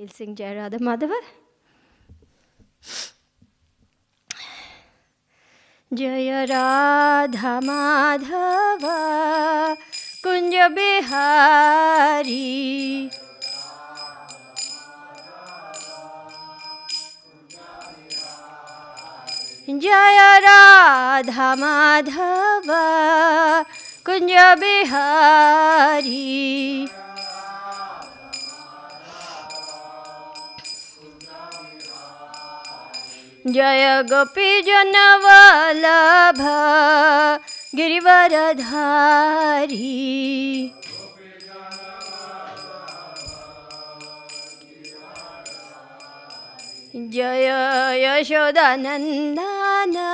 We'll sing Jai Radha Madhava. Jaya Radha Madhava Kunja Bihari Jaya Radha Madhava Kunja Bihari Jaya Gopi Jana Vallabha Girivaradhari Jaya Yashoda Nandana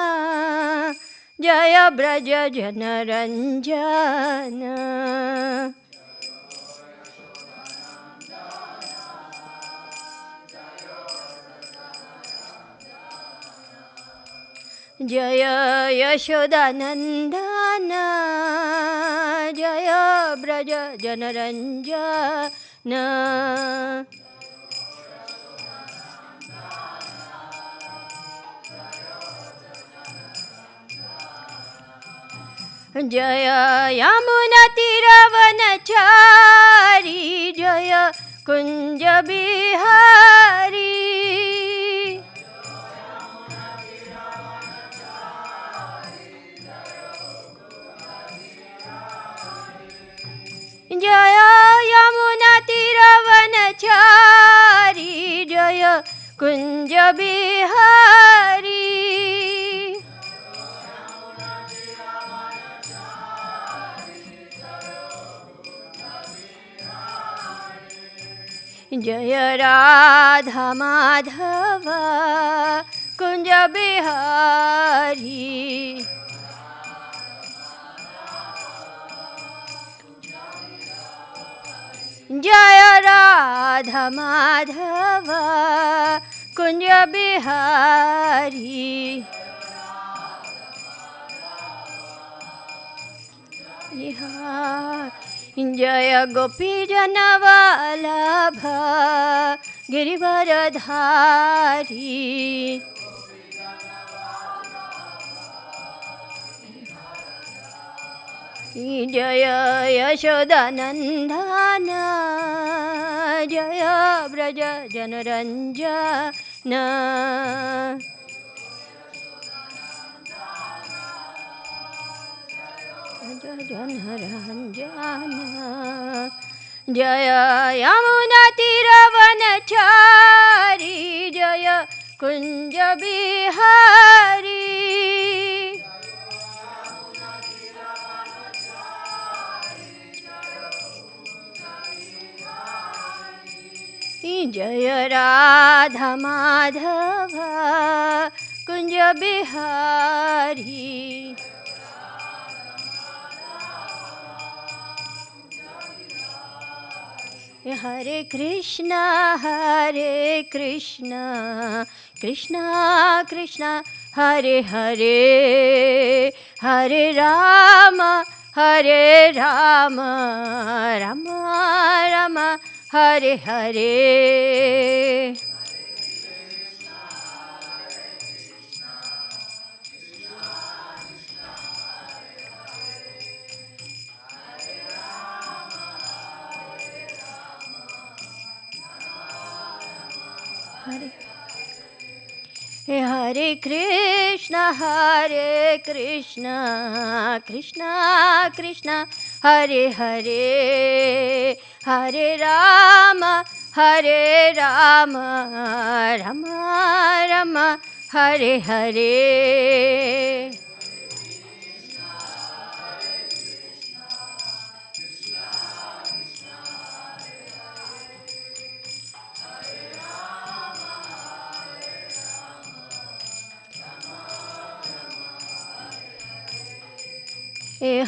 Jaya Braja Janaranjana Jaya Yashoda Nandana Jaya Braja Janaranjana Jaya Yamuna Tiravanachari Jaya Kunja Bihari Jaya Yamuna Tiravanachari Jaya Kunja Bihari Jaya Radha Madhava Kunja Bihari Jaya Radha Madhava Kunja Bihari Jaya Gopi Jana Vallabha Girivaradhari Jaya Yashoda Nandana Jaya Braja Janaranjana Janaranjana Jaya Yamuna Tiravanachari Jaya Kunja Bihari Jaya Radha Madhava Kunja Bihari Hare Krišna, Hare Krišna, Krišna Krišna, Hare Hare, Hare Rama, Hare Rama, Rama Rama, Hare Hare. Hare Krišna, Hare Krišna, Krišna Krišna, Hare Hare, Hare Rama, Hare Rama, Rama Rama, Hare Hare.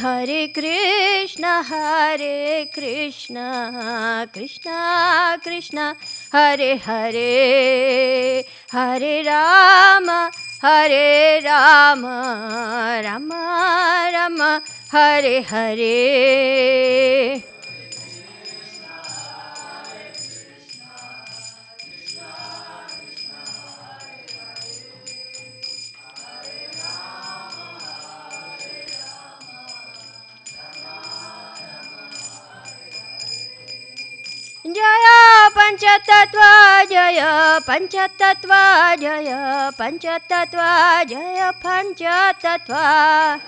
Hare Krišna, Hare Krišna, Krišna Krišna, Hare Hare, Hare Rama, Hare Rama, Rama Rama, Hare Hare. Jaya Panchatattva, Jaya Panchatattva, Jaya Panchatattva, Jaya Panchatattva.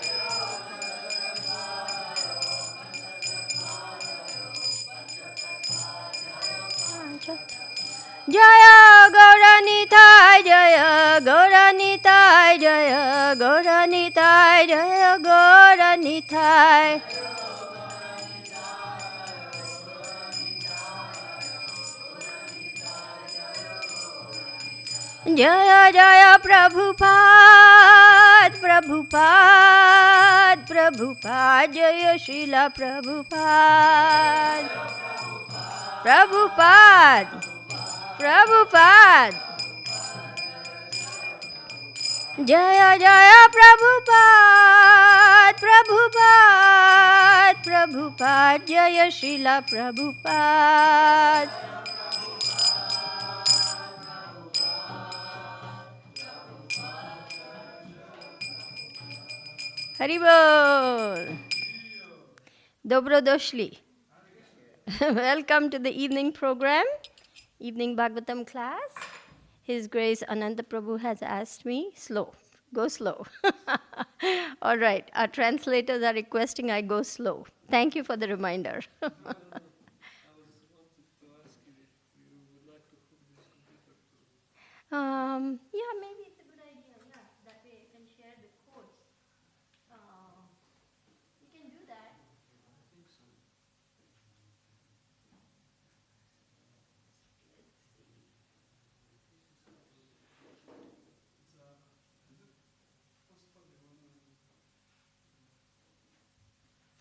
Jaya Gauranitai, Jaya Gauranitai, Jaya Gauranitai, Jaya Gauranitai. Jaya Jaya Prabhupada, Prabhupada, Prabhupada, Jaya Srila Prabhupada. Prabhupada, Prabhupada. Jaya Jaya Prabhupada, Prabhupada, Prabhupada, Jaya Srila Prabhupada. Haribol. Dobrodoshli. Welcome to the evening program, evening Bhagavatam class. His Grace Ananta Prabhu has asked me, go slow. All right, our translators are requesting I go slow. Thank you for the reminder. Yeah, maybe it's a good idea. Yeah, that way I can share the codes. You can do that.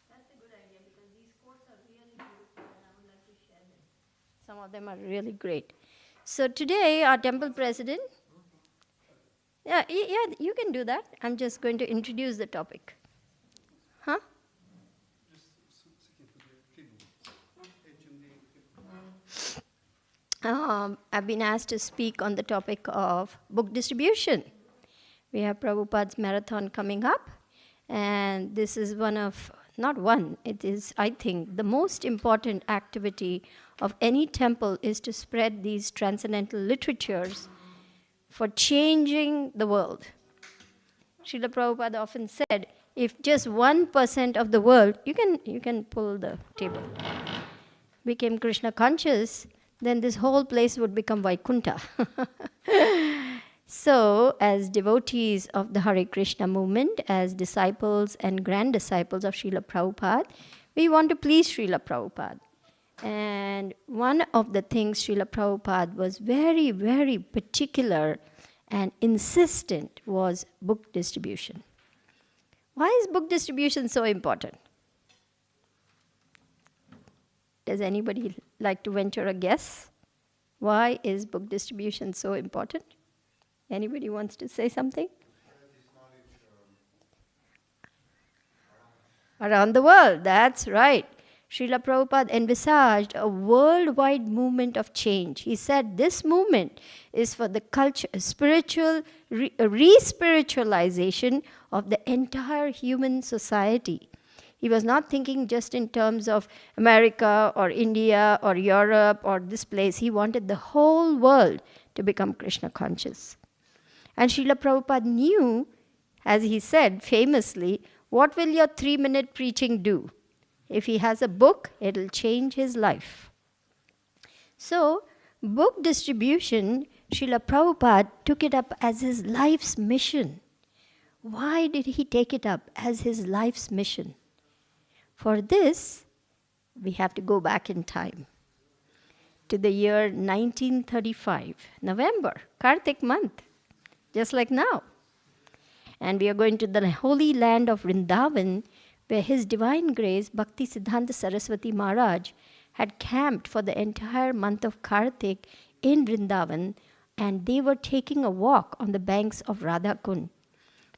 That's a good idea because these codes are really beautiful and I would like to share them. Some of them are really great. So today our temple president, yeah, you can do that. I'm just going to introduce the topic. Huh? I've been asked to speak on the topic of book distribution. We have Prabhupada's marathon coming up, and this is it is, I think, the most important activity of any temple is to spread these transcendental literatures for changing the world. Srila Prabhupada often said, if just 1% of the world, you can pull the table, became Krishna conscious, then this whole place would become Vaikuntha. So, as devotees of the Hare Krishna movement, as disciples and grand disciples of Srila Prabhupada, we want to please Srila Prabhupada. And one of the things Srila Prabhupada was very, very particular and insistent was book distribution. Why is book distribution so important? Does anybody like to venture a guess? Why is book distribution so important? Anybody wants to say something? Around the world, that's right. Srila Prabhupada envisaged a worldwide movement of change. He said this movement is for the spiritual re-spiritualization of the entire human society. He was not thinking just in terms of America or India or Europe or this place. He wanted the whole world to become Krishna conscious. And Srila Prabhupada knew, as he said famously, what will your 3-minute preaching do? If he has a book, it'll change his life. So, book distribution, Srila Prabhupada took it up as his life's mission. Why did he take it up as his life's mission? For this, we have to go back in time to the year 1935, November, Kartik month, just like now. And we are going to the holy land of Vrindavan, where His Divine Grace, Bhakti Siddhanta Saraswati Maharaj, had camped for the entire month of Kartik in Vrindavan, and they were taking a walk on the banks of Radha Kund.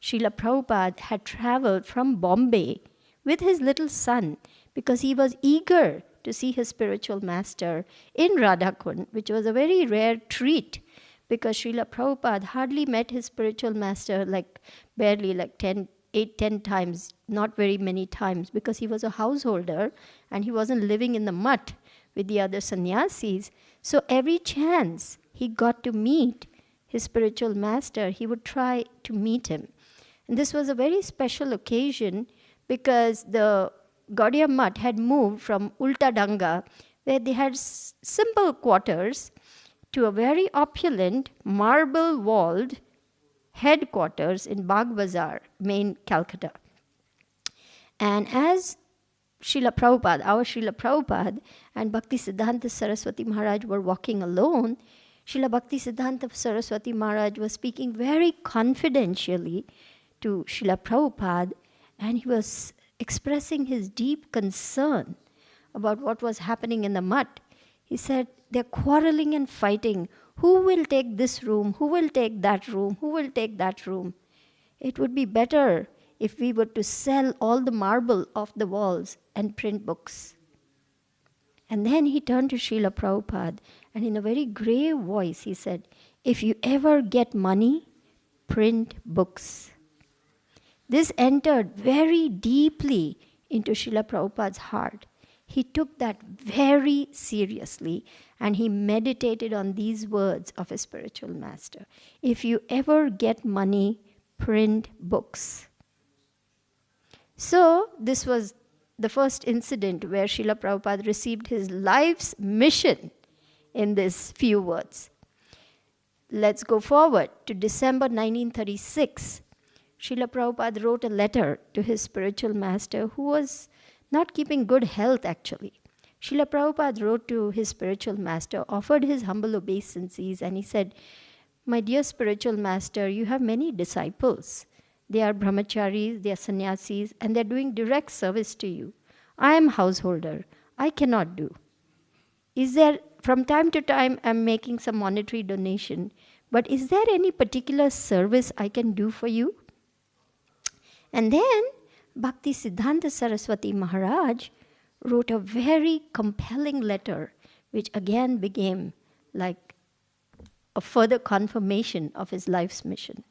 Srila Prabhupada had traveled from Bombay with his little son because he was eager to see his spiritual master in Radha Kund, which was a very rare treat because Srila Prabhupada hardly met his spiritual master, barely 10 times, not very many times, because he was a householder and he wasn't living in the mutt. with the other sannyasis. So every chance he got to meet his spiritual master, he would try to meet him. And this was a very special occasion because the Gaudiya Mutt had moved from Ultadanga, where they had simple quarters, to a very opulent, marble-walled headquarters in Bagh Bazar, main Calcutta. And as Srila Prabhupada, our Srila Prabhupada and Bhaktisiddhanta Saraswati Maharaj were walking alone, Srila Bhaktisiddhanta Saraswati Maharaj was speaking very confidentially to Srila Prabhupada, and he was expressing his deep concern about what was happening in the mutt. He said, they're quarreling and fighting. Who will take this room? Who will take that room? Who will take that room? It would be better if we were to sell all the marble off the walls and print books. And then he turned to Srila Prabhupada, and in a very grave voice he said, if you ever get money, print books. This entered very deeply into Srila Prabhupada's heart. He took that very seriously, and he meditated on these words of his spiritual master. If you ever get money, print books. So this was the first incident where Srila Prabhupada received his life's mission in these few words. Let's go forward to December 1936. Srila Prabhupada wrote a letter to his spiritual master, who was not keeping good health actually. Srila Prabhupada wrote to his spiritual master, offered his humble obeisances, and he said, my dear spiritual master, you have many disciples. They are brahmacharis, they are sannyasis, and they are doing direct service to you. I am householder. I cannot do. Is there, from time to time, I am making some monetary donation, but is there any particular service I can do for you? And then Bhaktisiddhanta Saraswati Maharaj wrote a very compelling letter, which again became like a further confirmation of his life's mission.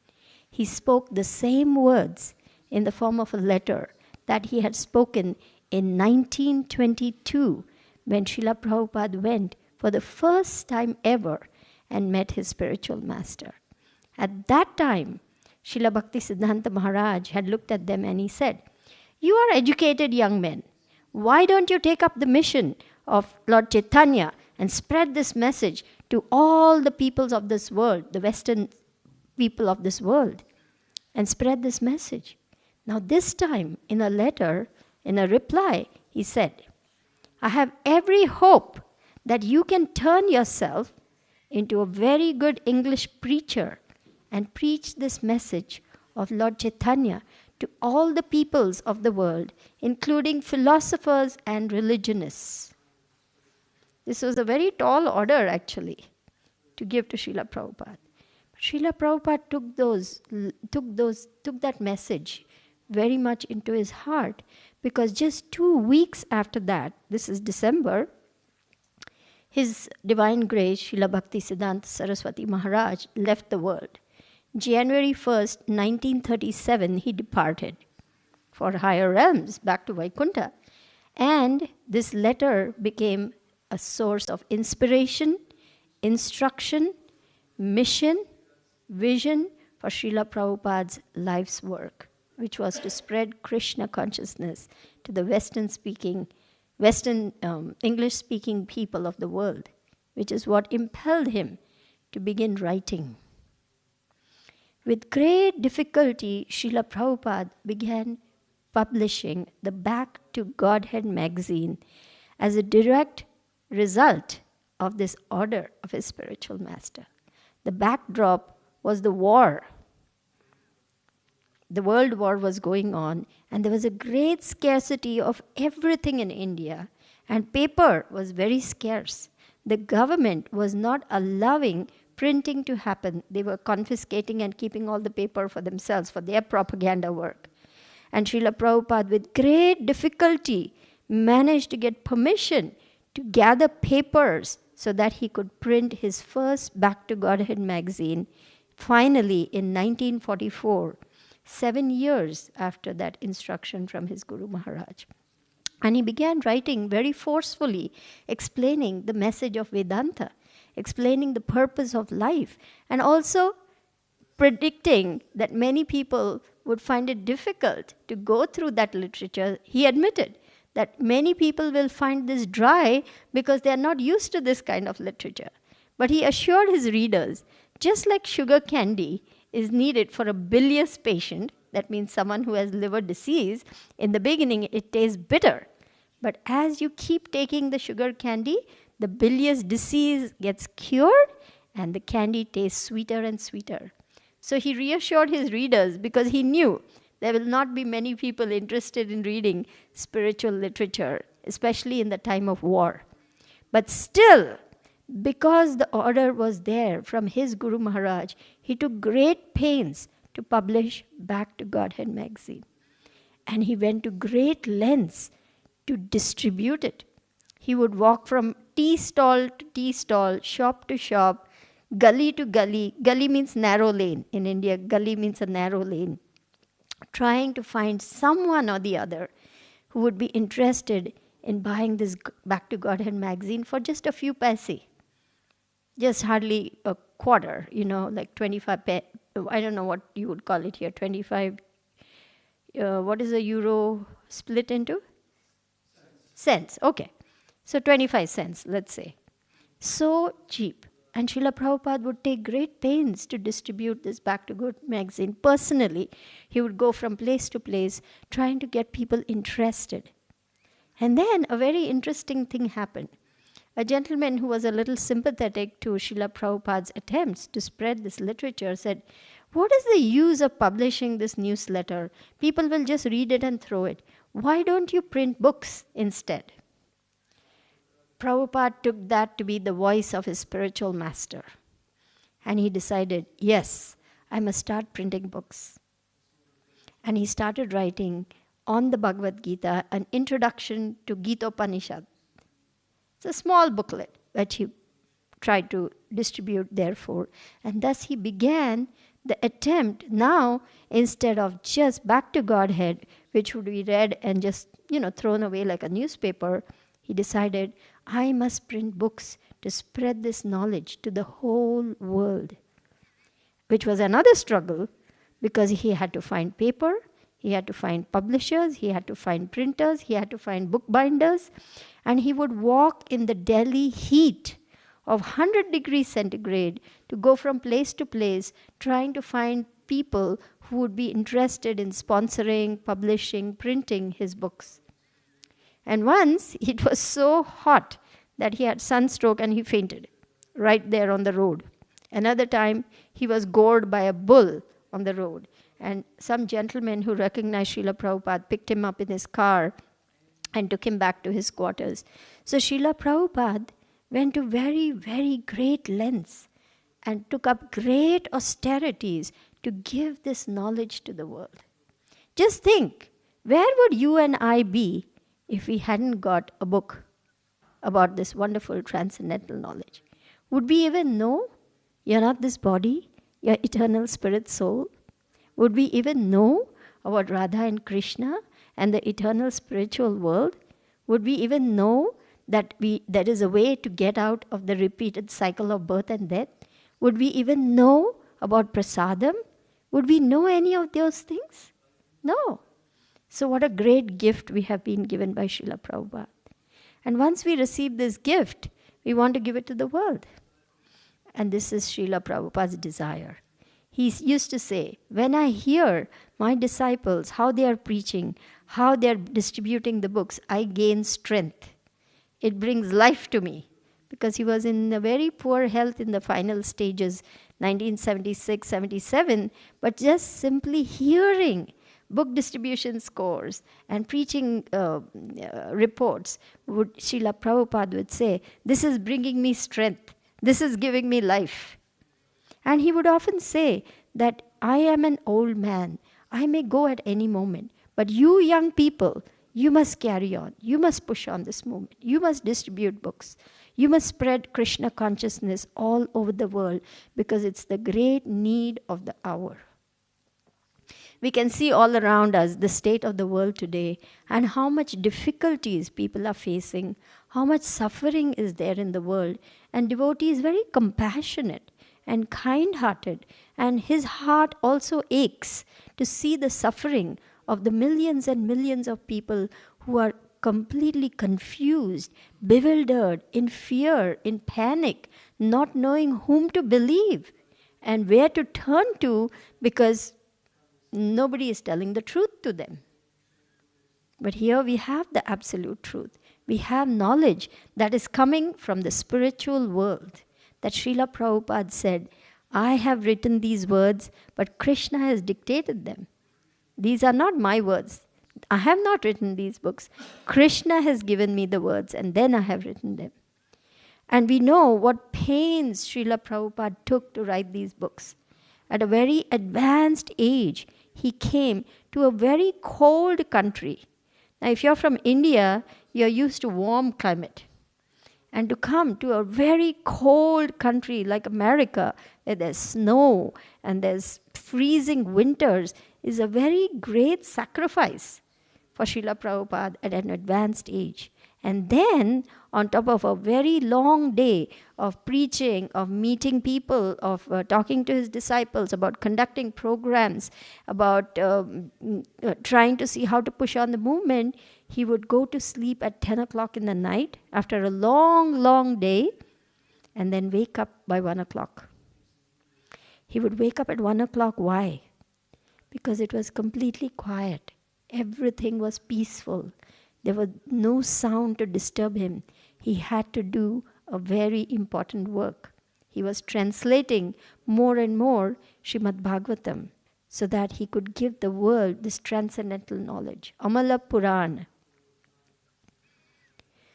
He spoke the same words in the form of a letter that he had spoken in 1922 when Srila Prabhupada went for the first time ever and met his spiritual master. At that time, Srila Bhaktisiddhanta Maharaj had looked at them and he said, you are educated young men. Why don't you take up the mission of Lord Chaitanya and spread this message to all the peoples of this world, the Western people of this world, and spread this message? Now this time, in a letter, in a reply, he said, I have every hope that you can turn yourself into a very good English preacher and preach this message of Lord Chaitanya to all the peoples of the world, including philosophers and religionists. This was a very tall order actually to give to Srila Prabhupada. But Srila Prabhupada took that message very much into his heart, because just 2 weeks after that, this is December, His Divine Grace, Srila Bhaktisiddhanta Saraswati Maharaj, left the world. January 1st, 1937, he departed for higher realms, back to Vaikuntha. And this letter became a source of inspiration, instruction, mission, vision for Srila Prabhupada's life's work, which was to spread Krishna consciousness to the Western English-speaking people of the world, which is what impelled him to begin writing. With great difficulty, Srila Prabhupada began publishing the Back to Godhead magazine as a direct result of this order of his spiritual master. The backdrop was the war. The World War was going on, and there was a great scarcity of everything in India, and paper was very scarce. The government was not allowing printing to happen. They were confiscating and keeping all the paper for themselves, for their propaganda work. And Srila Prabhupada, with great difficulty, managed to get permission to gather papers so that he could print his first Back to Godhead magazine, finally in 1944, 7 years after that instruction from his Guru Maharaj. And he began writing very forcefully, explaining the message of Vedanta, explaining the purpose of life, and also predicting that many people would find it difficult to go through that literature. He admitted that many people will find this dry because they are not used to this kind of literature. But he assured his readers, just like sugar candy is needed for a bilious patient, that means someone who has liver disease, in the beginning it tastes bitter. But as you keep taking the sugar candy, the bilious disease gets cured and the candy tastes sweeter and sweeter. So he reassured his readers because he knew there will not be many people interested in reading spiritual literature, especially in the time of war. But still, because the order was there from his Guru Maharaj, he took great pains to publish Back to Godhead magazine. And he went to great lengths to distribute it. He would walk from tea stall to tea stall, shop to shop, gully to gully. Gully means narrow lane. In India, gully means a narrow lane. Trying to find someone or the other who would be interested in buying this Back to Godhead magazine for just a few paise. Just hardly a quarter, like 25, I don't know what you would call it here, 25, what is a euro split into? Cents, okay. So 25 cents, let's say. So cheap. And Srila Prabhupada would take great pains to distribute this Back to God magazine. Personally, he would go from place to place trying to get people interested. And then a very interesting thing happened. A gentleman who was a little sympathetic to Srila Prabhupada's attempts to spread this literature said, "What is the use of publishing this newsletter? People will just read it and throw it. Why don't you print books instead?" Prabhupada took that to be the voice of his spiritual master. And he decided, yes, I must start printing books. And he started writing on the Bhagavad Gita an introduction to Gita Upanishad. It's a small booklet that he tried to distribute therefore. And thus he began the attempt now, instead of just Back to Godhead, which would be read and just, thrown away like a newspaper, he decided, I must print books to spread this knowledge to the whole world. Which was another struggle because he had to find paper, he had to find publishers, he had to find printers, he had to find bookbinders, and he would walk in the Delhi heat of 100 degrees centigrade to go from place to place trying to find people who would be interested in sponsoring, publishing, printing his books. And once it was so hot that he had sunstroke and he fainted right there on the road. Another time he was gored by a bull on the road. And some gentleman who recognized Srila Prabhupada picked him up in his car and took him back to his quarters. So Srila Prabhupada went to very, very great lengths and took up great austerities to give this knowledge to the world. Just think, where would you and I be if we hadn't got a book about this wonderful transcendental knowledge? Would we even know you're not this body, you're eternal spirit soul? Would we even know about Radha and Krishna and the eternal spiritual world? Would we even know that there is a way to get out of the repeated cycle of birth and death? Would we even know about prasadam? Would we know any of those things? No. So what a great gift we have been given by Srila Prabhupada. And once we receive this gift, we want to give it to the world. And this is Srila Prabhupada's desire. He used to say, when I hear my disciples, how they are preaching, how they are distributing the books, I gain strength. It brings life to me. Because he was in a very poor health in the final stages, 1976, 77, but just simply hearing book distribution scores and preaching reports, Srila Prabhupada would say, this is bringing me strength, this is giving me life. And he would often say that I am an old man, I may go at any moment, but you young people, you must carry on, you must push on this movement, you must distribute books, you must spread Krishna consciousness all over the world because it's the great need of the hour. We can see all around us the state of the world today and how much difficulties people are facing, how much suffering is there in the world. And devotee is very compassionate and kind-hearted, and his heart also aches to see the suffering of the millions and millions of people who are completely confused, bewildered, in fear, in panic, not knowing whom to believe and where to turn to, because nobody is telling the truth to them. But here we have the absolute truth. We have knowledge that is coming from the spiritual world. That Srila Prabhupada said, I have written these words, but Krishna has dictated them. These are not my words. I have not written these books. Krishna has given me the words, and then I have written them. And we know what pains Srila Prabhupada took to write these books. At a very advanced age, he came to a very cold country. Now, if you're from India, you're used to warm climate. And to come to a very cold country like America, where there's snow and there's freezing winters, is a very great sacrifice for Srila Prabhupada at an advanced age. And then, on top of a very long day of preaching, of meeting people, of talking to his disciples, about conducting programs, about trying to see how to push on the movement, he would go to sleep at 10 o'clock in the night after a long, long day, and then wake up by 1 o'clock. He would wake up at 1 o'clock. Why? Because it was completely quiet. Everything was peaceful. There was no sound to disturb him. He had to do a very important work. He was translating more and more Srimad Bhagavatam so that he could give the world this transcendental knowledge. Amala Purana.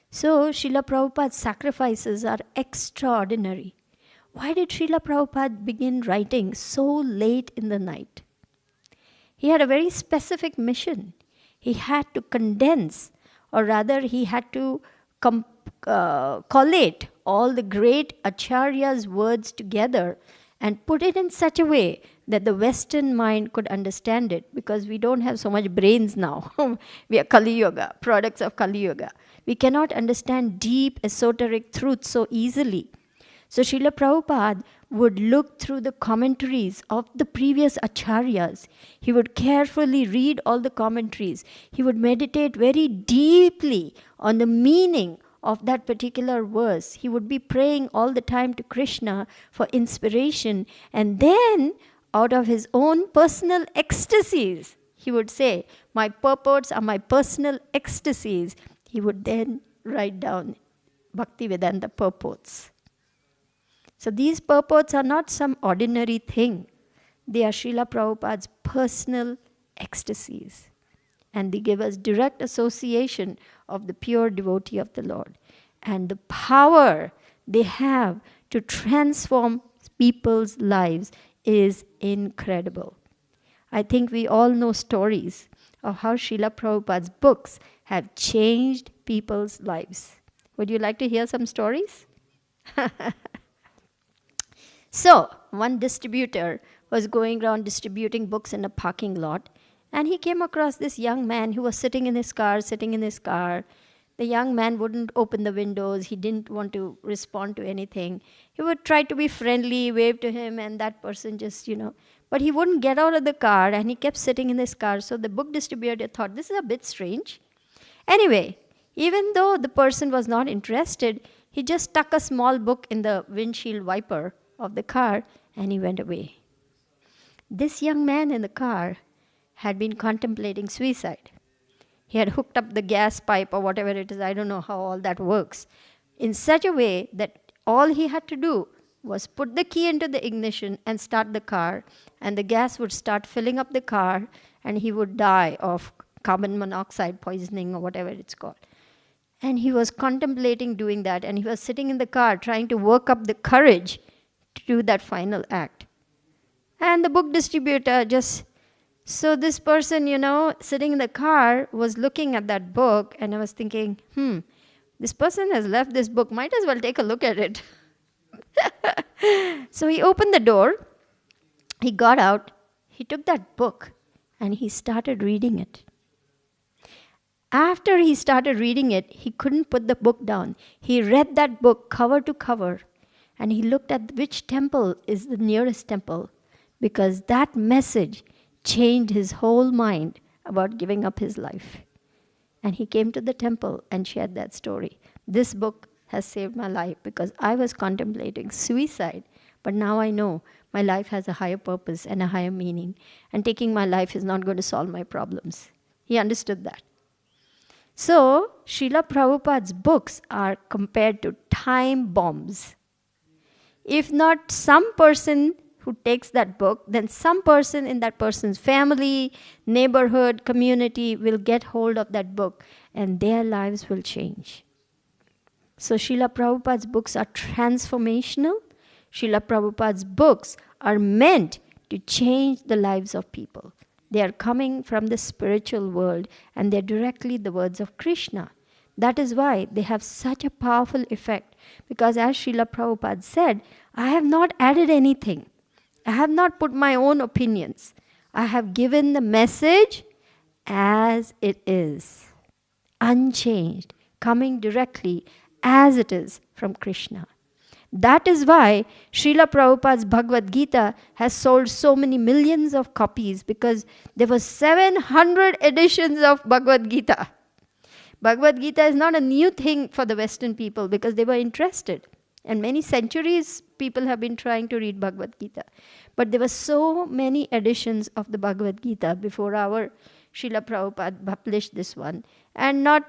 So, Srila Prabhupada's sacrifices are extraordinary. Why did Srila Prabhupada begin writing so late in the night? He had a very specific mission. He had to condense, or rather he had to collate all the great Acharya's words together and put it in such a way that the Western mind could understand it, because we don't have so much brains now. We are Kali Yuga, products of Kali Yuga. We cannot understand deep esoteric truths so easily. So Srila Prabhupada would look through the commentaries of the previous acharyas. He would carefully read all the commentaries. He would meditate very deeply on the meaning of that particular verse. He would be praying all the time to Krishna for inspiration. And then, out of his own personal ecstasies, he would say, my purports are my personal ecstasies. He would then write down Bhaktivedanta purports. So these purports are not some ordinary thing. They are Srila Prabhupada's personal ecstasies. And they give us direct association of the pure devotee of the Lord. And the power they have to transform people's lives is incredible. I think we all know stories of how Srila Prabhupada's books have changed people's lives. Would you like to hear some stories? So, one distributor was going around distributing books in a parking lot, and he came across this young man who was sitting in his car. The young man wouldn't open the windows. He didn't want to respond to anything. He would try to be friendly, wave to him, and that person just, but he wouldn't get out of the car, and he kept sitting in his car. So the book distributor thought, this is a bit strange. Anyway, even though the person was not interested, he just stuck a small book in the windshield wiper of the car, and he went away. This young man in the car had been contemplating suicide. He had hooked up the gas pipe or whatever it is, I don't know how all that works, in such a way that all he had to do was put the key into the ignition and start the car, and the gas would start filling up the car, and he would die of carbon monoxide poisoning or whatever it's called. And he was contemplating doing that, and he was sitting in the car trying to work up the courage to do that final act. And the book distributor so this person, sitting in the car was looking at that book, and I was thinking, this person has left this book, might as well take a look at it. So he opened the door, he got out, he took that book, and he started reading it. After he started reading it, he couldn't put the book down. He read that book cover to cover, and he looked at which temple is the nearest temple, because that message changed his whole mind about giving up his life. And he came to the temple and shared that story. This book has saved my life because I was contemplating suicide, but now I know my life has a higher purpose and a higher meaning, and taking my life is not going to solve my problems. He understood that. So, Srila Prabhupada's books are compared to time bombs. If not some person who takes that book, then some person in that person's family, neighborhood, community will get hold of that book and their lives will change. So Srila Prabhupada's books are transformational. Srila Prabhupada's books are meant to change the lives of people. They are coming from the spiritual world and they're directly the words of Krishna. That is why they have such a powerful effect. Because as Srila Prabhupada said, I have not added anything. I have not put my own opinions. I have given the message as it is, unchanged, coming directly as it is from Krishna. That is why Srila Prabhupada's Bhagavad Gita has sold so many millions of copies, because there were 700 editions of Bhagavad Gita. Bhagavad Gita is not a new thing for the Western people because they were interested. And many centuries people have been trying to read Bhagavad Gita. But there were so many editions of the Bhagavad Gita before our Srila Prabhupada published this one. And not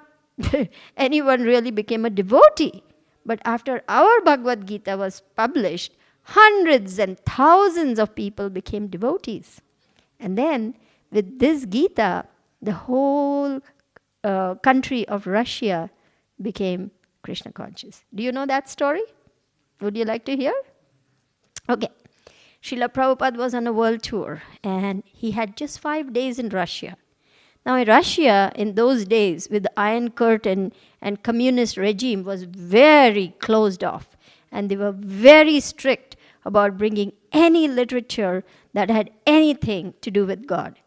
anyone really became a devotee. But after our Bhagavad Gita was published, hundreds and thousands of people became devotees. And then with this Gita, the whole country of Russia became Krishna conscious. Do you know that story? Would you like to hear? Okay. Srila Prabhupada was on a world tour and he had just 5 days in Russia. Now in Russia, in those days, with the Iron Curtain and communist regime was very closed off. And they were very strict about bringing any literature that had anything to do with God.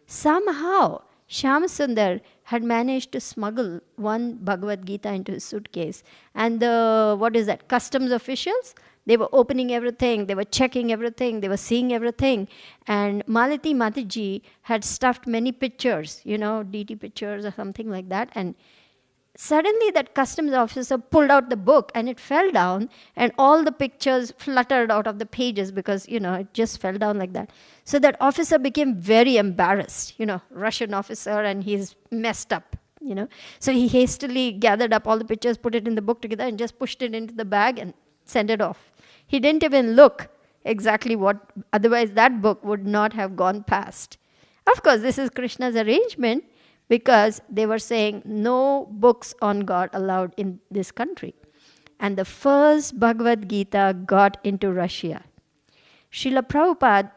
Somehow, Shyam Sundar had managed to smuggle one Bhagavad Gita into his suitcase. And the, customs officials, they were opening everything, they were checking everything, they were seeing everything. And Malati Mataji had stuffed many pictures, DT pictures or something like that. And suddenly that customs officer pulled out the book and it fell down and all the pictures fluttered out of the pages because, it just fell down like that. So that officer became very embarrassed, Russian officer, and he's messed up, So he hastily gathered up all the pictures, put it in the book together and just pushed it into the bag and sent it off. He didn't even look exactly what, otherwise that book would not have gone past. Of course, this is Krishna's arrangement, because they were saying no books on God allowed in this country. And the first Bhagavad Gita got into Russia. Srila Prabhupada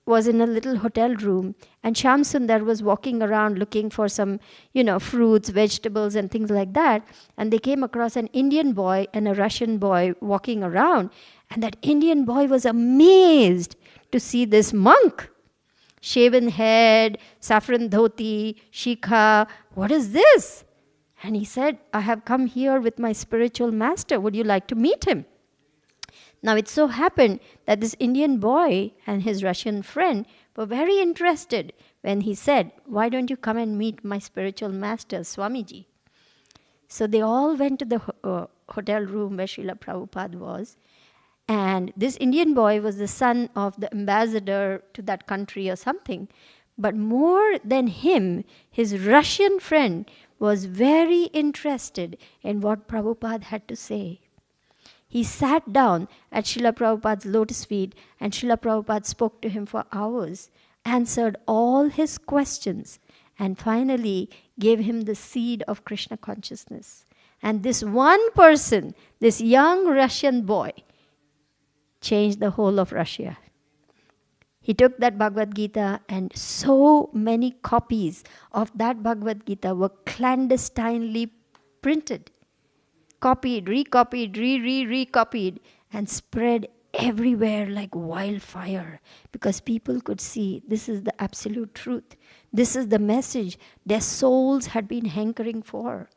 was in a little hotel room and Shyam Sundar was walking around looking for some, fruits, vegetables and things like that. And they came across an Indian boy and a Russian boy walking around. And that Indian boy was amazed to see this monk. Shaven head, saffron dhoti, shikha, what is this? And he said, I have come here with my spiritual master. Would you like to meet him? Now it so happened that this Indian boy and his Russian friend were very interested when he said, why don't you come and meet my spiritual master, Swamiji? So they all went to the hotel room where Srila Prabhupada was. And this Indian boy was the son of the ambassador to that country or something. But more than him, his Russian friend was very interested in what Prabhupada had to say. He sat down at Srila Prabhupada's lotus feet and Srila Prabhupada spoke to him for hours, answered all his questions, and finally gave him the seed of Krishna consciousness. And this one person, this young Russian boy, changed the whole of Russia. He took that Bhagavad Gita and so many copies of that Bhagavad Gita were clandestinely printed, copied, recopied, recopied, and spread everywhere like wildfire, because people could see this is the absolute truth. This is the message their souls had been hankering for.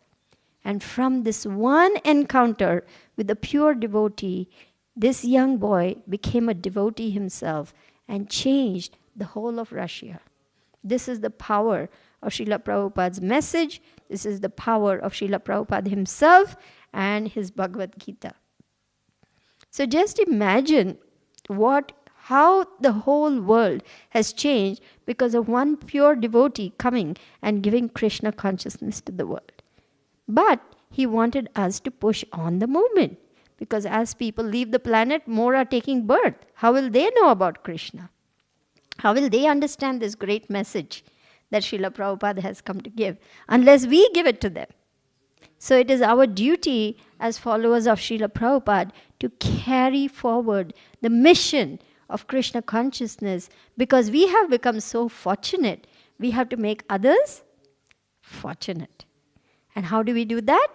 And from this one encounter with a pure devotee, this young boy became a devotee himself and changed the whole of Russia. This is the power of Srila Prabhupada's message. This is the power of Srila Prabhupada himself and his Bhagavad Gita. So just imagine how the whole world has changed because of one pure devotee coming and giving Krishna consciousness to the world. But he wanted us to push on the movement, because as people leave the planet, more are taking birth. How will they know about Krishna? How will they understand this great message that Srila Prabhupada has come to give, unless we give it to them? So it is our duty as followers of Srila Prabhupada to carry forward the mission of Krishna consciousness, because we have become so fortunate. We have to make others fortunate. And how do we do that?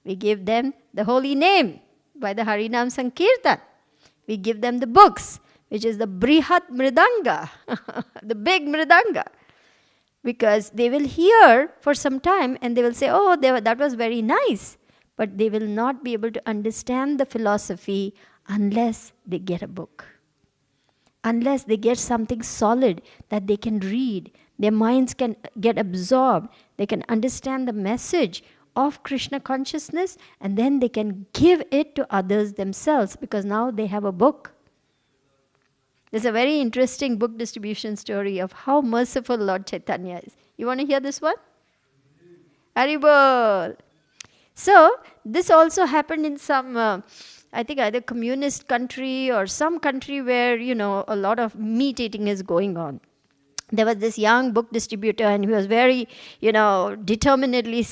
We give them the holy name by the Harinam Sankirtan. We give them the books, which is the Brihat Mridanga, the big Mridanga. Because they will hear for some time and they will say, oh, that was very nice. But they will not be able to understand the philosophy unless they get a book. Unless they get something solid that they can read. Their minds can get absorbed. They can understand the message of Krishna consciousness, and then they can give it to others themselves, because now they have a book. There's a very interesting book distribution story of how merciful Lord Chaitanya is. You want to hear this one? Haribol. So, this also happened in some, I think either communist country or some country where, a lot of meat eating is going on. There was this young book distributor, and he was very, determinedly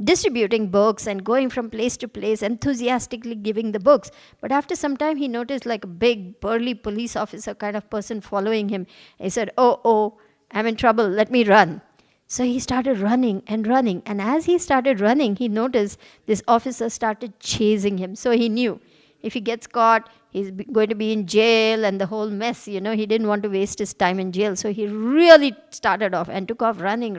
distributing books and going from place to place, enthusiastically giving the books. But after some time, he noticed like a big, burly police officer kind of person following him. He said, oh, I'm in trouble, let me run. So he started running and running. And as he started running, he noticed this officer started chasing him. So he knew if he gets caught, he's going to be in jail and the whole mess, He didn't want to waste his time in jail. So he really started off and took off running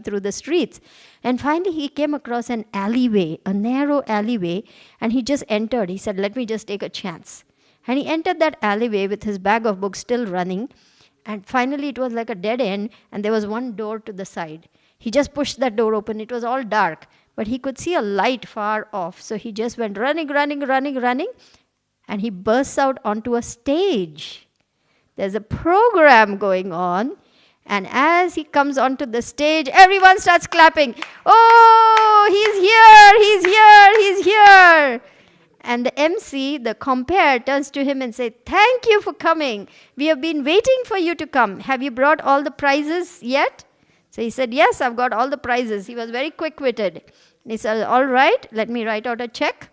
through the streets. And finally he came across an alleyway, a narrow alleyway, and he just entered. He said, let me just take a chance. And he entered that alleyway with his bag of books still running. And finally it was like a dead end, and there was one door to the side. He just pushed that door open. It was all dark, but he could see a light far off. So he just went running, and he bursts out onto a stage. There's a program going on, and as he comes onto the stage, everyone starts clapping. Oh, he's here. And the MC, the compere, turns to him and says, thank you for coming. We have been waiting for you to come. Have you brought all the prizes yet? So he said, yes, I've got all the prizes. He was very quick-witted. He said, all right, let me write out a check.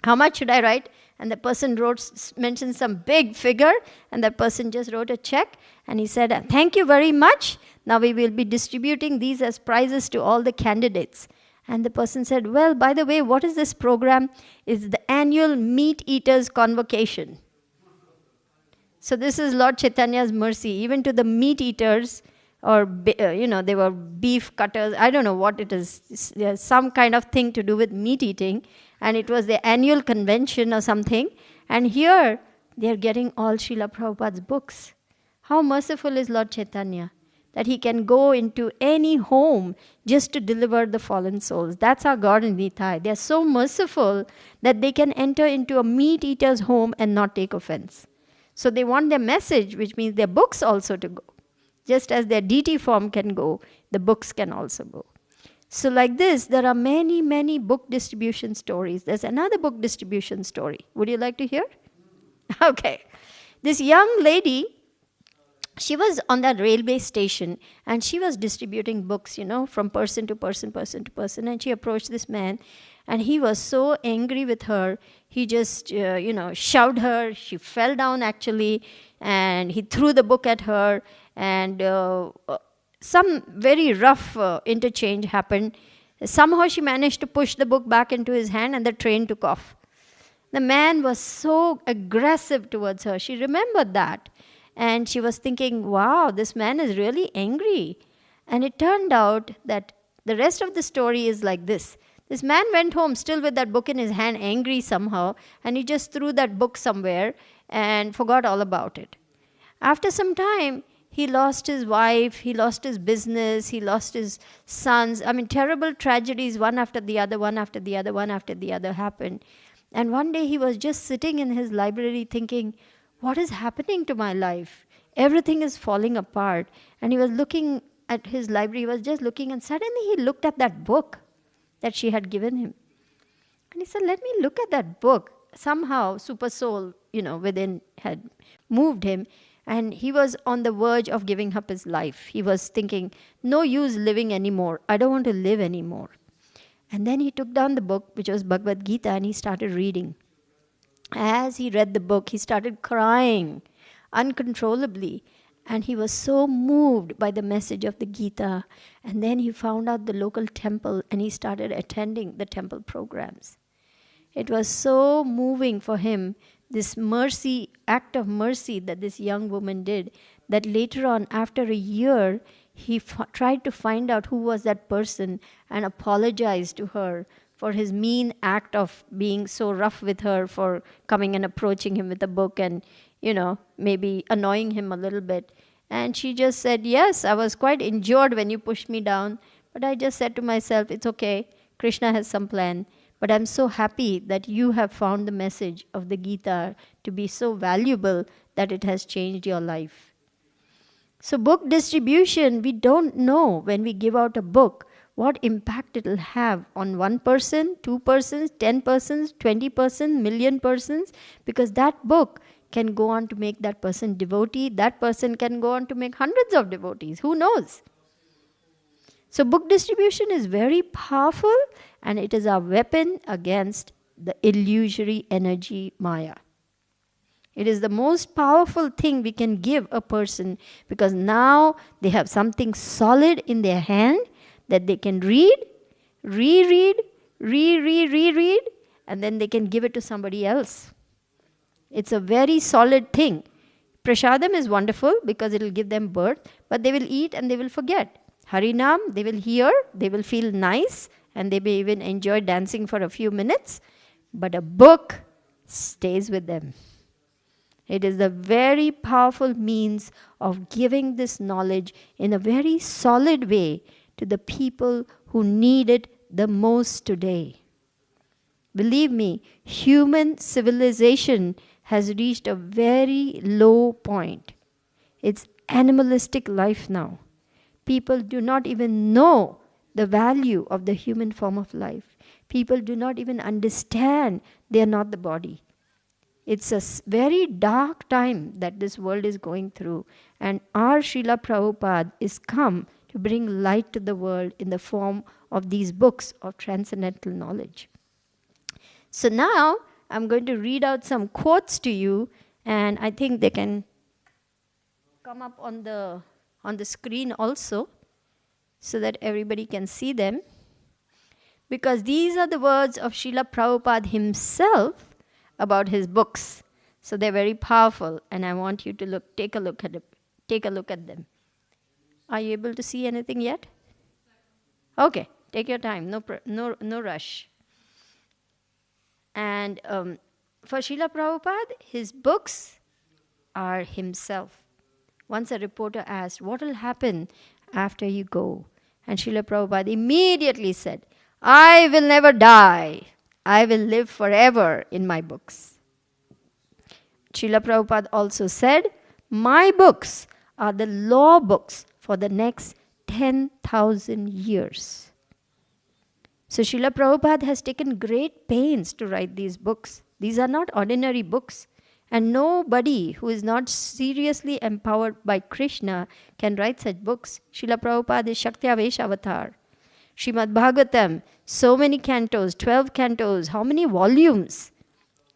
How much should I write? And the person mentioned some big figure, and that person just wrote a check. And he said, thank you very much. Now we will be distributing these as prizes to all the candidates. And the person said, well, by the way, what is this program? It's the annual Meat Eaters Convocation. So this is Lord Chaitanya's mercy, even to the meat eaters, or, they were beef cutters. I don't know what it is. There's some kind of thing to do with meat eating. And it was the annual convention or something. And here, they're getting all Srila Prabhupada's books. How merciful is Lord Chaitanya, that he can go into any home just to deliver the fallen souls. That's our God in Nitai. They're so merciful that they can enter into a meat eater's home and not take offense. So they want their message, which means their books also to go. Just as their deity form can go, the books can also go. So like this, there are many, many book distribution stories. There's another book distribution story. Would you like to hear? Okay. This young lady, she was on that railway station, and she was distributing books, from person to person. And she approached this man, and he was so angry with her. He just, shoved her. She fell down, actually, and he threw the book at her. And some very rough interchange happened. Somehow she managed to push the book back into his hand, and the train took off. The man was so aggressive towards her. She remembered that. And she was thinking, wow, this man is really angry. And it turned out that the rest of the story is like this. This man went home still with that book in his hand, angry somehow, and he just threw that book somewhere and forgot all about it. After some time, he lost his wife, he lost his business, he lost his sons. I mean, terrible tragedies, one after the other, one after the other, one after the other happened. And one day he was just sitting in his library thinking, what is happening to my life? Everything is falling apart. And he was looking at his library, he was just looking, and suddenly he looked at that book that she had given him. And he said, let me look at that book. Somehow, super soul, within had moved him. And he was on the verge of giving up his life. He was thinking, no use living anymore. I don't want to live anymore. And then he took down the book, which was Bhagavad Gita, and he started reading. As he read the book, he started crying uncontrollably. And he was so moved by the message of the Gita. And then he found out the local temple, and he started attending the temple programs. It was so moving for him, this mercy, act of mercy that this young woman did, that later on, after a year, he tried to find out who was that person and apologized to her for his mean act of being so rough with her, for coming and approaching him with a book and, maybe annoying him a little bit. And she just said, yes, I was quite injured when you pushed me down, but I just said to myself, it's okay, Krishna has some plan. But I'm so happy that you have found the message of the Gita to be so valuable that it has changed your life. So book distribution, we don't know when we give out a book what impact it will have on one person, 2 persons, 10 persons, 20 persons, million persons, because that book can go on to make that person devotee. That person can go on to make hundreds of devotees. Who knows? So book distribution is very powerful, and it is our weapon against the illusory energy Maya. It is the most powerful thing we can give a person, because now they have something solid in their hand that they can read, reread, reread, and then they can give it to somebody else. It's a very solid thing. Prasadam is wonderful because it will give them birth, but they will eat and they will forget. Harinam, they will hear, they will feel nice, and they may even enjoy dancing for a few minutes, but a book stays with them. It is the very powerful means of giving this knowledge in a very solid way to the people who need it the most today. Believe me, human civilization has reached a very low point. It's animalistic life now. People do not even know the value of the human form of life. People do not even understand they are not the body. It's a very dark time that this world is going through, and our Srila Prabhupada is come to bring light to the world in the form of these books of transcendental knowledge. So now I'm going to read out some quotes to you, and I think they can come up on the screen also, so that everybody can see them. Because these are the words of Srila Prabhupada himself about his books. So they're very powerful, and I want you to take a look at them. Are you able to see anything yet? Okay, take your time, no rush. And for Srila Prabhupada, his books are himself. Once a reporter asked, what will happen after you go? And Srila Prabhupada immediately said, I will never die. I will live forever in my books. Srila Prabhupada also said, my books are the law books for the next 10,000 years. So Srila Prabhupada has taken great pains to write these books. These are not ordinary books. And nobody who is not seriously empowered by Krishna can write such books. Srila Prabhupada is Shakti-avesh avatar. Srimad Bhagavatam, so many cantos, 12 cantos, how many volumes?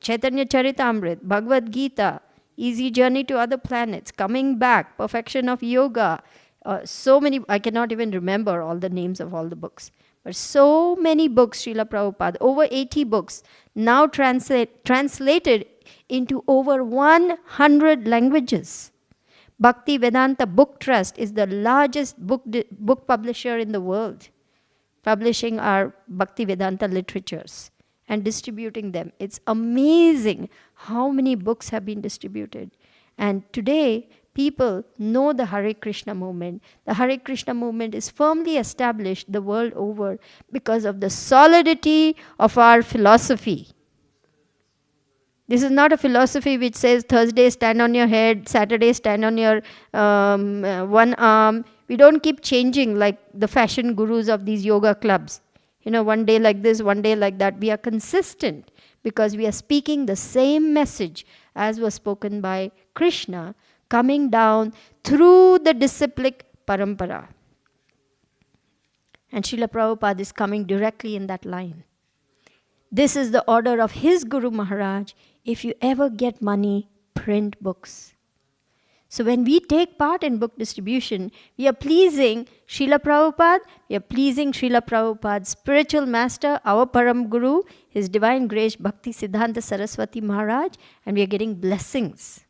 Chaitanya Charitamrit, Bhagavad Gita, Easy Journey to Other Planets, Coming Back, Perfection of Yoga, so many, I cannot even remember all the names of all the books. But so many books, Srila Prabhupada, over 80 books, now translated into over 100 languages. Bhakti Vedanta Book Trust is the largest book publisher in the world, publishing our Bhakti Vedanta literatures and distributing them. It's amazing how many books have been distributed. And today, people know the Hare Krishna movement. The Hare Krishna movement is firmly established the world over because of the solidity of our philosophy. This is not a philosophy which says Thursday stand on your head, Saturday stand on your one arm. We don't keep changing like the fashion gurus of these yoga clubs. One day like this, one day like that. We are consistent because we are speaking the same message as was spoken by Krishna, coming down through the disciplic parampara. And Srila Prabhupada is coming directly in that line. This is the order of his Guru Maharaj. If you ever get money, print books. So when we take part in book distribution, we are pleasing Srila Prabhupada, we are pleasing Srila Prabhupada's spiritual master, our Param Guru, His Divine Grace Bhakti Siddhanta Saraswati Maharaj, and we are getting blessings.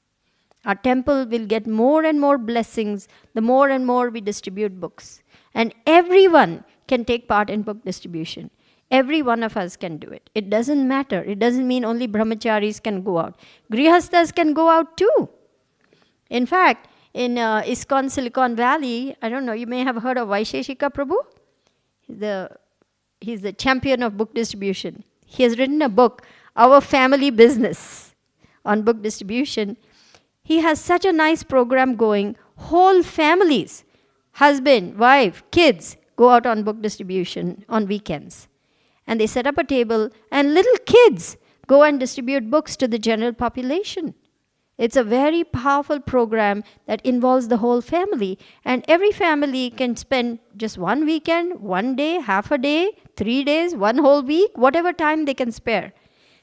Our temple will get more and more blessings the more and more we distribute books. And everyone can take part in book distribution. Every one of us can do it. It doesn't matter. It doesn't mean only brahmacharis can go out. Grihasthas can go out too. In fact, in ISKCON Silicon Valley, I don't know, you may have heard of Vaisheshika Prabhu. He's the champion of book distribution. He has written a book, Our Family Business, on book distribution. He has such a nice program going. Whole families, husband, wife, kids, go out on book distribution on weekends. And they set up a table, and little kids go and distribute books to the general population. It's a very powerful program that involves the whole family. And every family can spend just one weekend, one day, half a day, 3 days, one whole week, whatever time they can spare.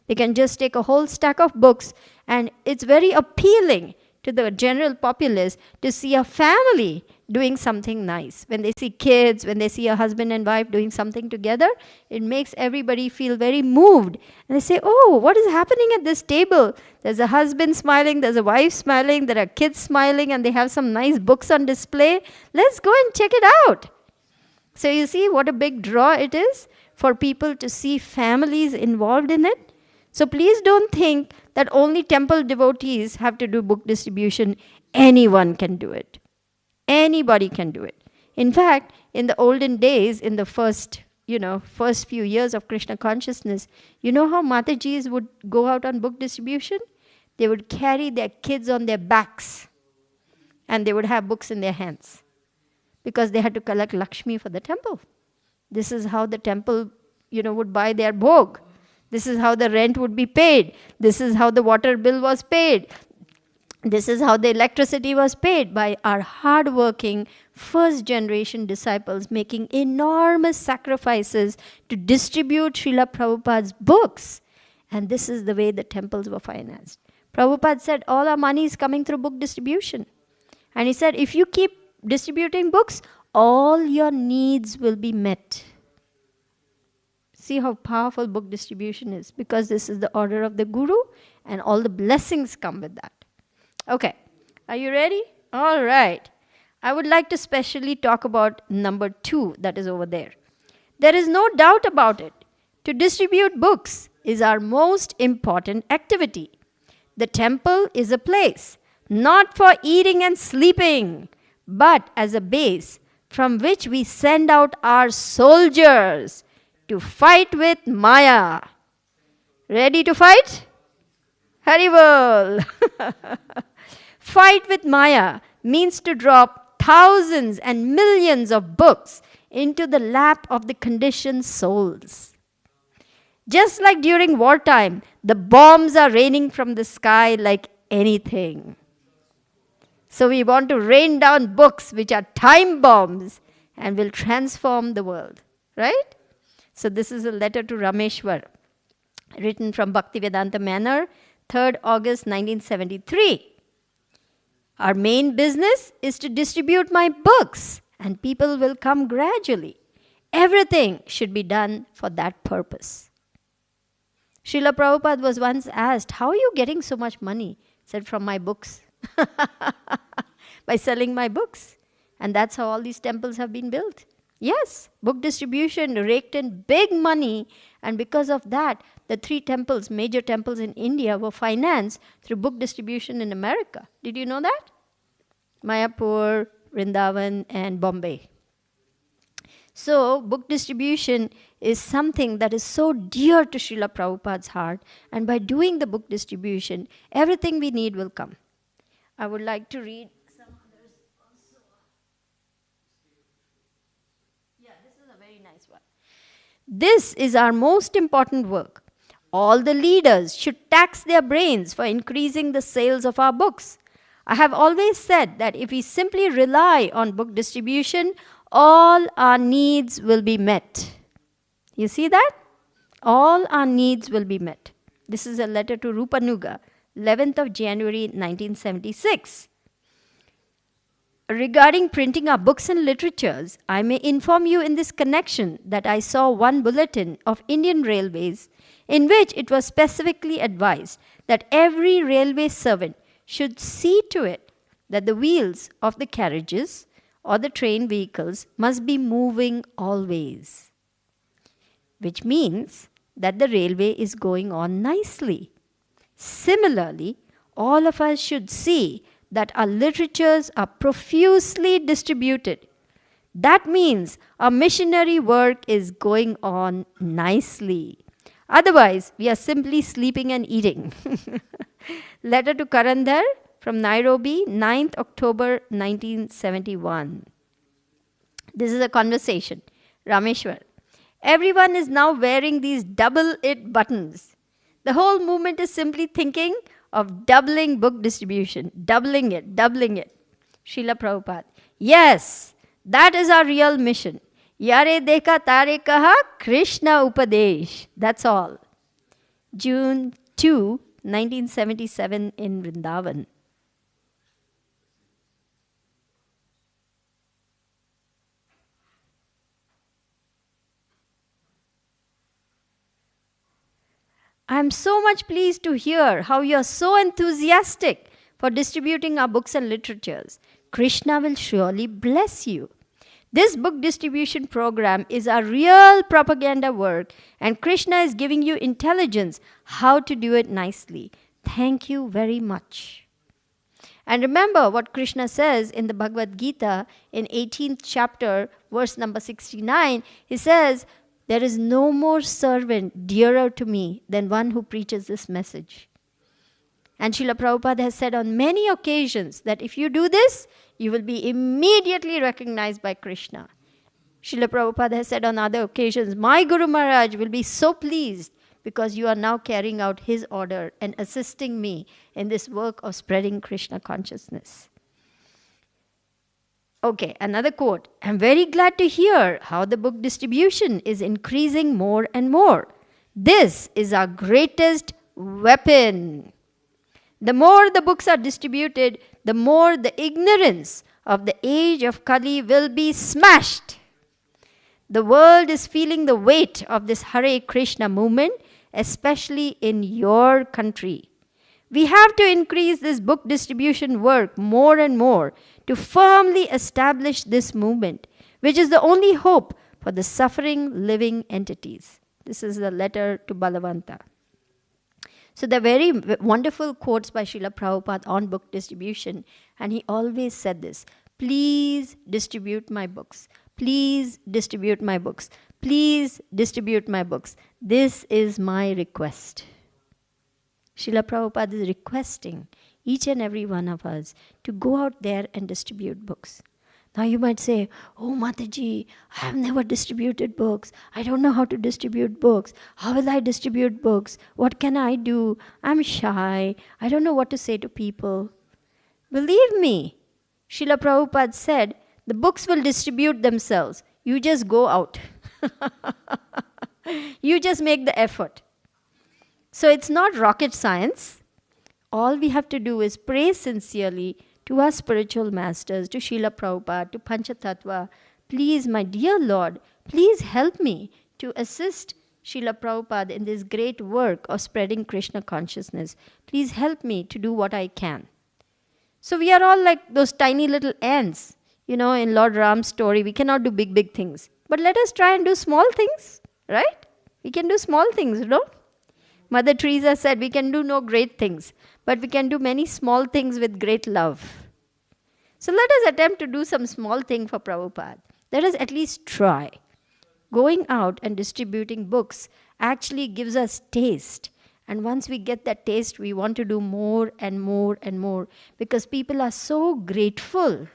They can just take a whole stack of books, and it's very appealing to the general populace to see a family doing something nice. When they see kids, when they see a husband and wife doing something together, it makes everybody feel very moved. And they say, oh, what is happening at this table? There's a husband smiling, there's a wife smiling, there are kids smiling, and they have some nice books on display. Let's go and check it out. So you see what a big draw it is for people to see families involved in it. So please don't think that only temple devotees have to do book distribution. Anyone can do it. Anybody can do it. In fact, in the olden days, in the first few years of Krishna consciousness, you know how Matajis would go out on book distribution? They would carry their kids on their backs, and they would have books in their hands because they had to collect Lakshmi for the temple. This is how the temple, would buy their bhog. This is how the rent would be paid. This is how the water bill was paid. This is how the electricity was paid by our hard-working first-generation disciples making enormous sacrifices to distribute Srila Prabhupada's books. And this is the way the temples were financed. Prabhupada said, all our money is coming through book distribution. And he said, if you keep distributing books, all your needs will be met. See how powerful book distribution is, because this is the order of the Guru, and all the blessings come with that. Okay, are you ready? All right. I would like to specially talk about number 2 that is over there. There is no doubt about it. To distribute books is our most important activity. The temple is a place not for eating and sleeping, but as a base from which we send out our soldiers to fight with Maya. Ready to fight? Haribol! Fight with Maya means to drop thousands and millions of books into the lap of the conditioned souls. Just like during wartime, the bombs are raining from the sky like anything. So we want to rain down books which are time bombs and will transform the world. Right? So this is a letter to Rameshwar, written from Bhaktivedanta Manor, 3rd August 1973. Our main business is to distribute my books, and people will come gradually. Everything should be done for that purpose. Srila Prabhupada was once asked, how are you getting so much money? He said, from my books. By selling my books. And that's how all these temples have been built. Yes, book distribution raked in big money, and because of that, the 3 temples, major temples in India, were financed through book distribution in America. Did you know that? Mayapur, Vrindavan, and Bombay. So, book distribution is something that is so dear to Srila Prabhupada's heart, and by doing the book distribution, everything we need will come. I would like to read some others also. Yeah, this is a very nice one. This is our most important work. All the leaders should tax their brains for increasing the sales of our books. I have always said that if we simply rely on book distribution, all our needs will be met. You see that? All our needs will be met. This is a letter to Rupanuga, 11th of January 1976. Regarding printing our books and literatures, I may inform you in this connection that I saw one bulletin of Indian Railways in which it was specifically advised that every railway servant should see to it that the wheels of the carriages or the train vehicles must be moving always, which means that the railway is going on nicely. Similarly, all of us should see that our literatures are profusely distributed. That means our missionary work is going on nicely. Otherwise, we are simply sleeping and eating. Letter to Karandhar from Nairobi, 9th October 1971. This is a conversation. Rameshwar. Everyone is now wearing these double it buttons. The whole movement is simply thinking of doubling book distribution. Doubling it. Srila Prabhupada. Yes, that is our real mission. Yare dekha tare kaha Krishna upadesh. That's all. June 2, 1977 in Vrindavan. I am so much pleased to hear how you are so enthusiastic for distributing our books and literatures. Krishna will surely bless you. This book distribution program is a real propaganda work, and Krishna is giving you intelligence how to do it nicely. Thank you very much. And remember what Krishna says in the Bhagavad Gita in 18th chapter, verse number 69. He says, there is no more servant dearer to me than one who preaches this message. And Srila Prabhupada has said on many occasions that if you do this, you will be immediately recognized by Krishna. Srila Prabhupada has said on other occasions, my Guru Maharaj will be so pleased because you are now carrying out his order and assisting me in this work of spreading Krishna consciousness. Okay, another quote. I'm very glad to hear how the book distribution is increasing more and more. This is our greatest weapon. The more the books are distributed, the more the ignorance of the age of Kali will be smashed. The world is feeling the weight of this Hare Krishna movement, especially in your country. We have to increase this book distribution work more and more to firmly establish this movement, which is the only hope for the suffering living entities. This is the letter to Balavanta. So there are very wonderful quotes by Srila Prabhupada on book distribution, and he always said this, please distribute my books. Please distribute my books. Please distribute my books. This is my request. Srila Prabhupada is requesting each and every one of us to go out there and distribute books. Now you might say, oh Mataji, I have never distributed books. I don't know how to distribute books. How will I distribute books? What can I do? I'm shy. I don't know what to say to people. Believe me, Srila Prabhupada said, the books will distribute themselves. You just go out. You just make the effort. So it's not rocket science. All we have to do is pray sincerely to our spiritual masters, to Srila Prabhupada, to Panchatattva. please, my dear Lord, please help me to assist Srila Prabhupada in this great work of spreading Krishna consciousness. Please help me to do what I can. So we are all like those tiny little ants. In Lord Ram's story, we cannot do big, big things. But let us try and do small things, right? We can do small things, Mother Teresa said we can do no great things, but we can do many small things with great love. So let us attempt to do some small thing for Prabhupada. Let us at least try. Going out and distributing books actually gives us taste. And once we get that taste, we want to do more and more and more, because people are so grateful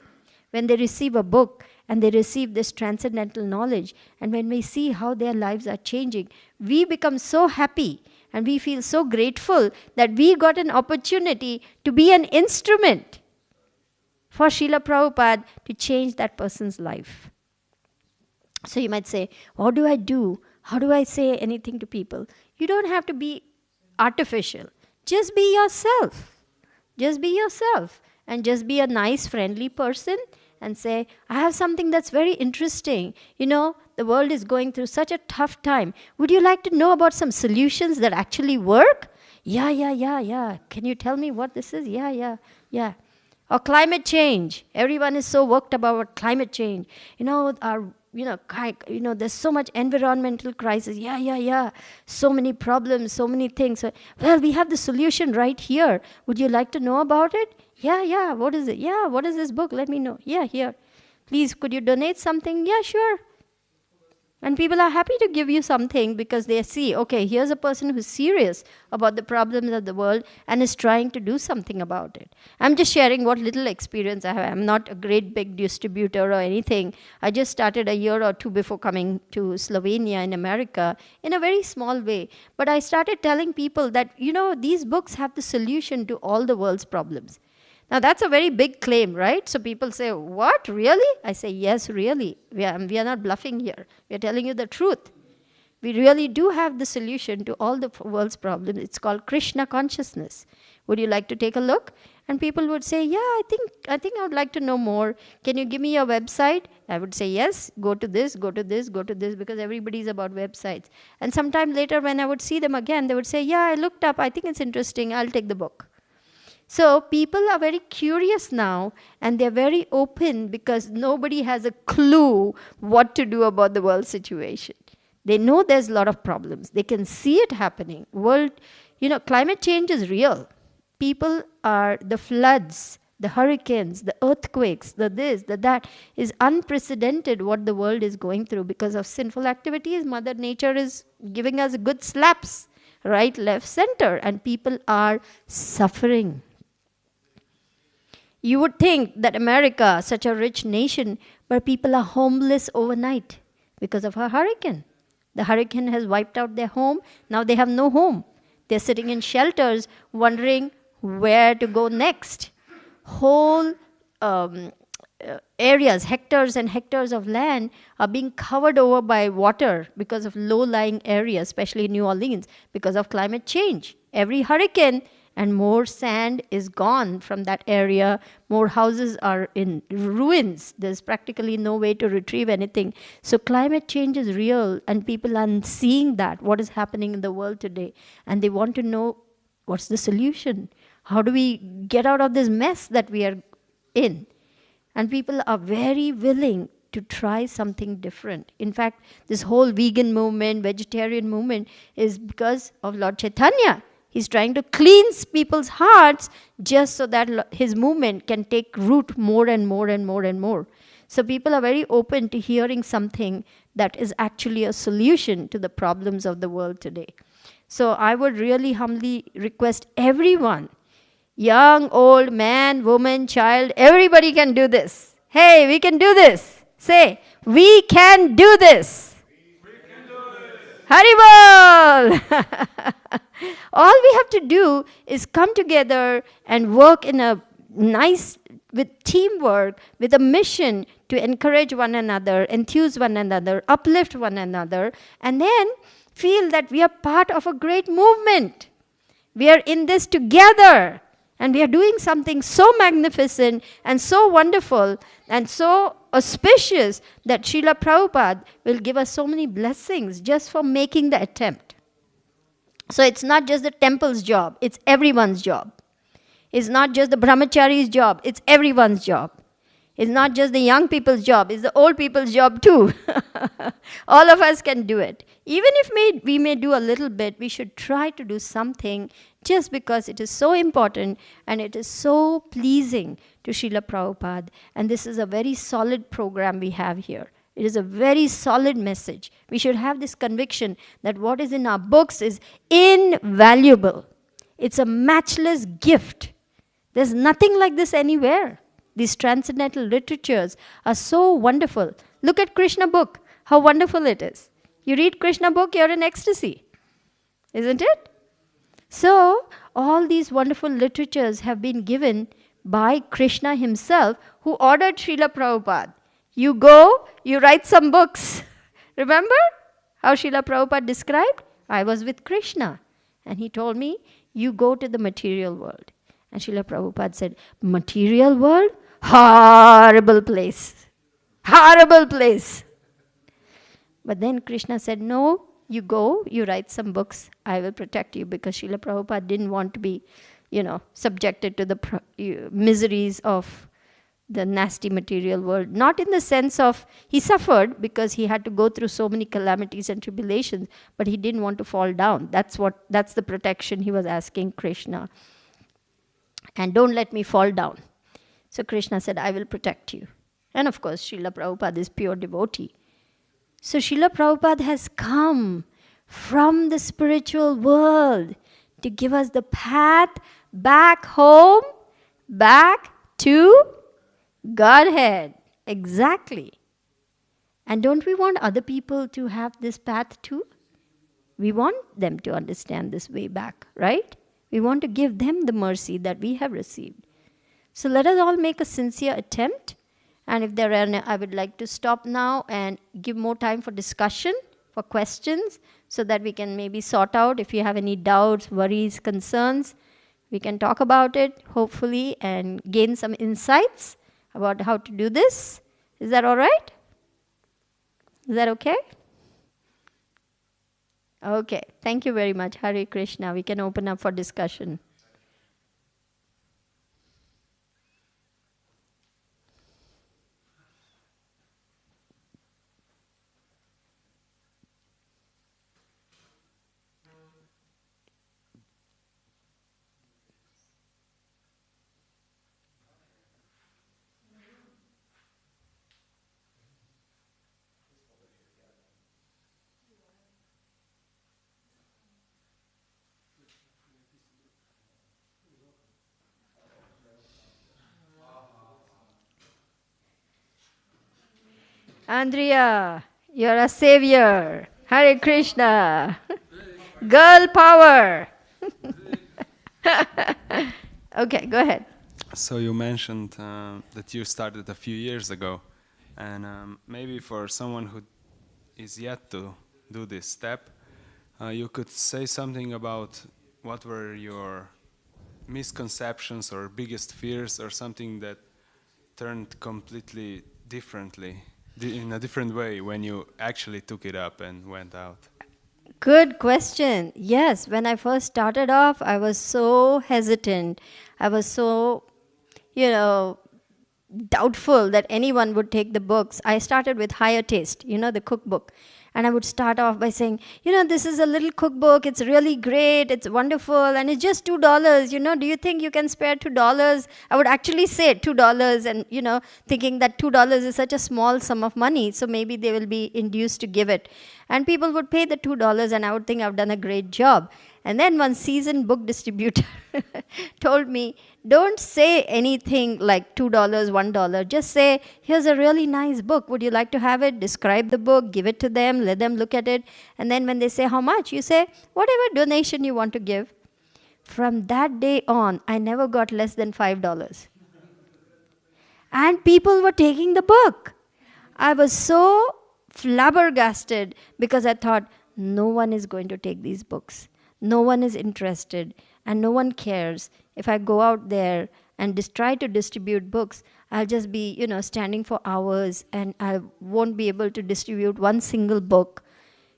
when they receive a book and they receive this transcendental knowledge. And when we see how their lives are changing, we become so happy and we feel so grateful that we got an opportunity to be an instrument for Srila Prabhupada to change that person's life. So you might say, what do I do? How do I say anything to people? You don't have to be artificial. Just be yourself. Just be yourself. And just be a nice, friendly person and say, I have something that's very interesting. The world is going through such a tough time. Would you like to know about some solutions that actually work? Yeah. Can you tell me what this is? Yeah. Or climate change. Everyone is so worked about climate change. There's so much environmental crisis. Yeah. So many problems, so many things. Well, we have the solution right here. Would you like to know about it? Yeah. What is it? Yeah, what is this book? Let me know. Yeah, here. Please, could you donate something? Yeah, sure. And people are happy to give you something because they see, okay, here's a person who's serious about the problems of the world and is trying to do something about it. I'm just sharing what little experience I have. I'm not a great big distributor or anything. I just started a year or two before coming to Slovenia in America in a very small way. But I started telling people that, these books have the solution to all the world's problems. Now, that's a very big claim, right? So people say, what, really? I say, yes, really. We are not bluffing here. We are telling you the truth. We really do have the solution to all the world's problems. It's called Krishna consciousness. Would you like to take a look? And people would say, yeah, I think I would like to know more. Can you give me your website? I would say, yes, go to this, because everybody's about websites. And sometime later when I would see them again, they would say, yeah, I looked up. I think it's interesting. I'll take the book. So people are very curious now, and they're very open because nobody has a clue what to do about the world situation. They know there's a lot of problems. They can see it happening. Climate change is real. The floods, the hurricanes, the earthquakes, the this, the that is unprecedented what the world is going through because of sinful activities. Mother Nature is giving us good slaps, right, left, center, and people are suffering. You would think that America, such a rich nation, where people are homeless overnight because of a hurricane. The hurricane has wiped out their home. Now they have no home. They're sitting in shelters wondering where to go next. Whole areas, hectares and hectares of land are being covered over by water because of low-lying areas, especially New Orleans, because of climate change. Every hurricane and more sand is gone from that area. More houses are in ruins. There's practically no way to retrieve anything. So climate change is real, and people are seeing that, what is happening in the world today. And they want to know, what's the solution? How do we get out of this mess that we are in? And people are very willing to try something different. In fact, this whole vegan movement, vegetarian movement is because of Lord Chaitanya. He's trying to cleanse people's hearts just so that his movement can take root more and more and more and more. So people are very open to hearing something that is actually a solution to the problems of the world today. So I would really humbly request everyone, young, old, man, woman, child, everybody can do this. Hey, we can do this. Say, we can do this. Haribol! All we have to do is come together and work in a nice, with teamwork, with a mission to encourage one another, enthuse one another, uplift one another, and then feel that we are part of a great movement. We are in this together, and we are doing something so magnificent and so wonderful and so auspicious that Srila Prabhupada will give us so many blessings just for making the attempt. So it's not just the temple's job, it's everyone's job. It's not just the brahmachari's job, it's everyone's job. It's not just the young people's job, it's the old people's job too. All of us can do it. Even if we may do a little bit, we should try to do something just because it is so important and it is so pleasing to Srila Prabhupada. And this is a very solid program we have here. It is a very solid message. We should have this conviction that what is in our books is invaluable. It's a matchless gift. There's nothing like this anywhere. These transcendental literatures are so wonderful. Look at Krishna book, how wonderful it is. You read Krishna book, you're in ecstasy. Isn't it? So, all these wonderful literatures have been given by Krishna himself, who ordered Srila Prabhupada. You go, you write some books. Remember how Srila Prabhupada described? I was with Krishna. And he told me, you go to the material world. And Srila Prabhupada said, material world? Horrible place. Horrible place. But then Krishna said, no, you go, you write some books. I will protect you, because Srila Prabhupada didn't want to be, subjected to the miseries of the nasty material world. Not in the sense of, he suffered because he had to go through so many calamities and tribulations, but he didn't want to fall down. That's the protection he was asking Krishna. And don't let me fall down. So Krishna said, I will protect you. And of course, Srila Prabhupada is pure devotee. So Srila Prabhupada has come from the spiritual world to give us the path back home, back to Godhead. Exactly. And don't we want other people to have this path too? We want them to understand this way back, right? We want to give them the mercy that we have received. So let us all make a sincere attempt. And if there are any, I would like to stop now and give more time for discussion, for questions, so that we can maybe sort out if you have any doubts, worries, concerns. We can talk about it, hopefully, and gain some insights about how to do this. Is that all right? Is that okay? Okay. Thank you very much. Hare Krishna. We can open up for discussion. Andrea, you're a savior. Hare Krishna. Girl power. Okay, go ahead. So you mentioned that you started a few years ago, and maybe for someone who is yet to do this step, you could say something about what were your misconceptions or biggest fears, or something that turned completely differently, in a different way, when you actually took it up and went out. Good question. Yes, when I first started off, I was so hesitant. I was so, doubtful that anyone would take the books. I started with Higher Taste, the cookbook. And I would start off by saying, this is a little cookbook. It's really great. It's wonderful. And it's just $2. Do you think you can spare $2? I would actually say $2 and, thinking that $2 is such a small sum of money. So maybe they will be induced to give it. And people would pay the $2 and I would think I've done a great job. And then one seasoned book distributor told me, don't say anything like $2, $1. Just say, here's a really nice book. Would you like to have it? Describe the book, give it to them, let them look at it. And then when they say how much, you say, whatever donation you want to give. From that day on, I never got less than $5. And people were taking the book. I was so flabbergasted because I thought, no one is going to take these books. No one is interested and no one cares if I go out there and try to distribute books, I'll just be, standing for hours and I won't be able to distribute one single book.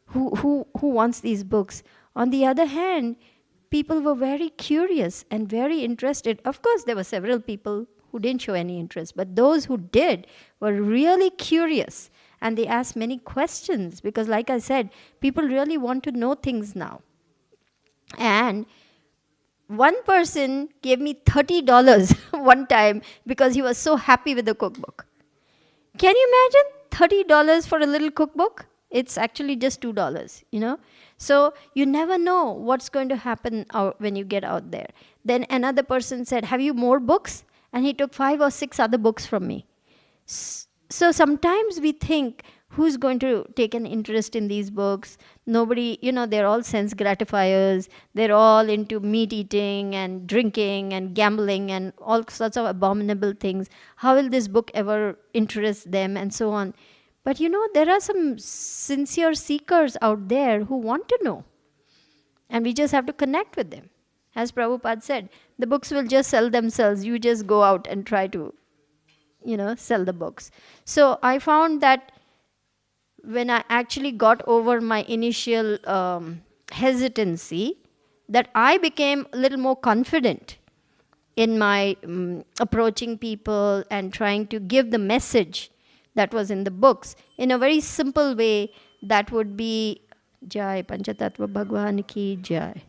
Who wants these books? On the other hand, people were very curious and very interested. Of course, there were several people who didn't show any interest, but those who did were really curious, and they asked many questions because, like I said, people really want to know things now. And one person gave me $30 one time because he was so happy with the cookbook. Can you imagine $30 for a little cookbook? It's actually just $2, So you never know what's going to happen when you get out there. Then another person said, have you more books? And he took 5 or 6 other books from me. So sometimes we think, who's going to take an interest in these books? Nobody, they're all sense gratifiers. They're all into meat eating and drinking and gambling and all sorts of abominable things. How will this book ever interest them, and so on? But there are some sincere seekers out there who want to know. And we just have to connect with them. As Prabhupada said, the books will just sell themselves. You just go out and try to, sell the books. So I found that when I actually got over my initial hesitancy, that I became a little more confident in my approaching people and trying to give the message that was in the books in a very simple way that would be Jai Panchatattva Bhagwan Ki Jai.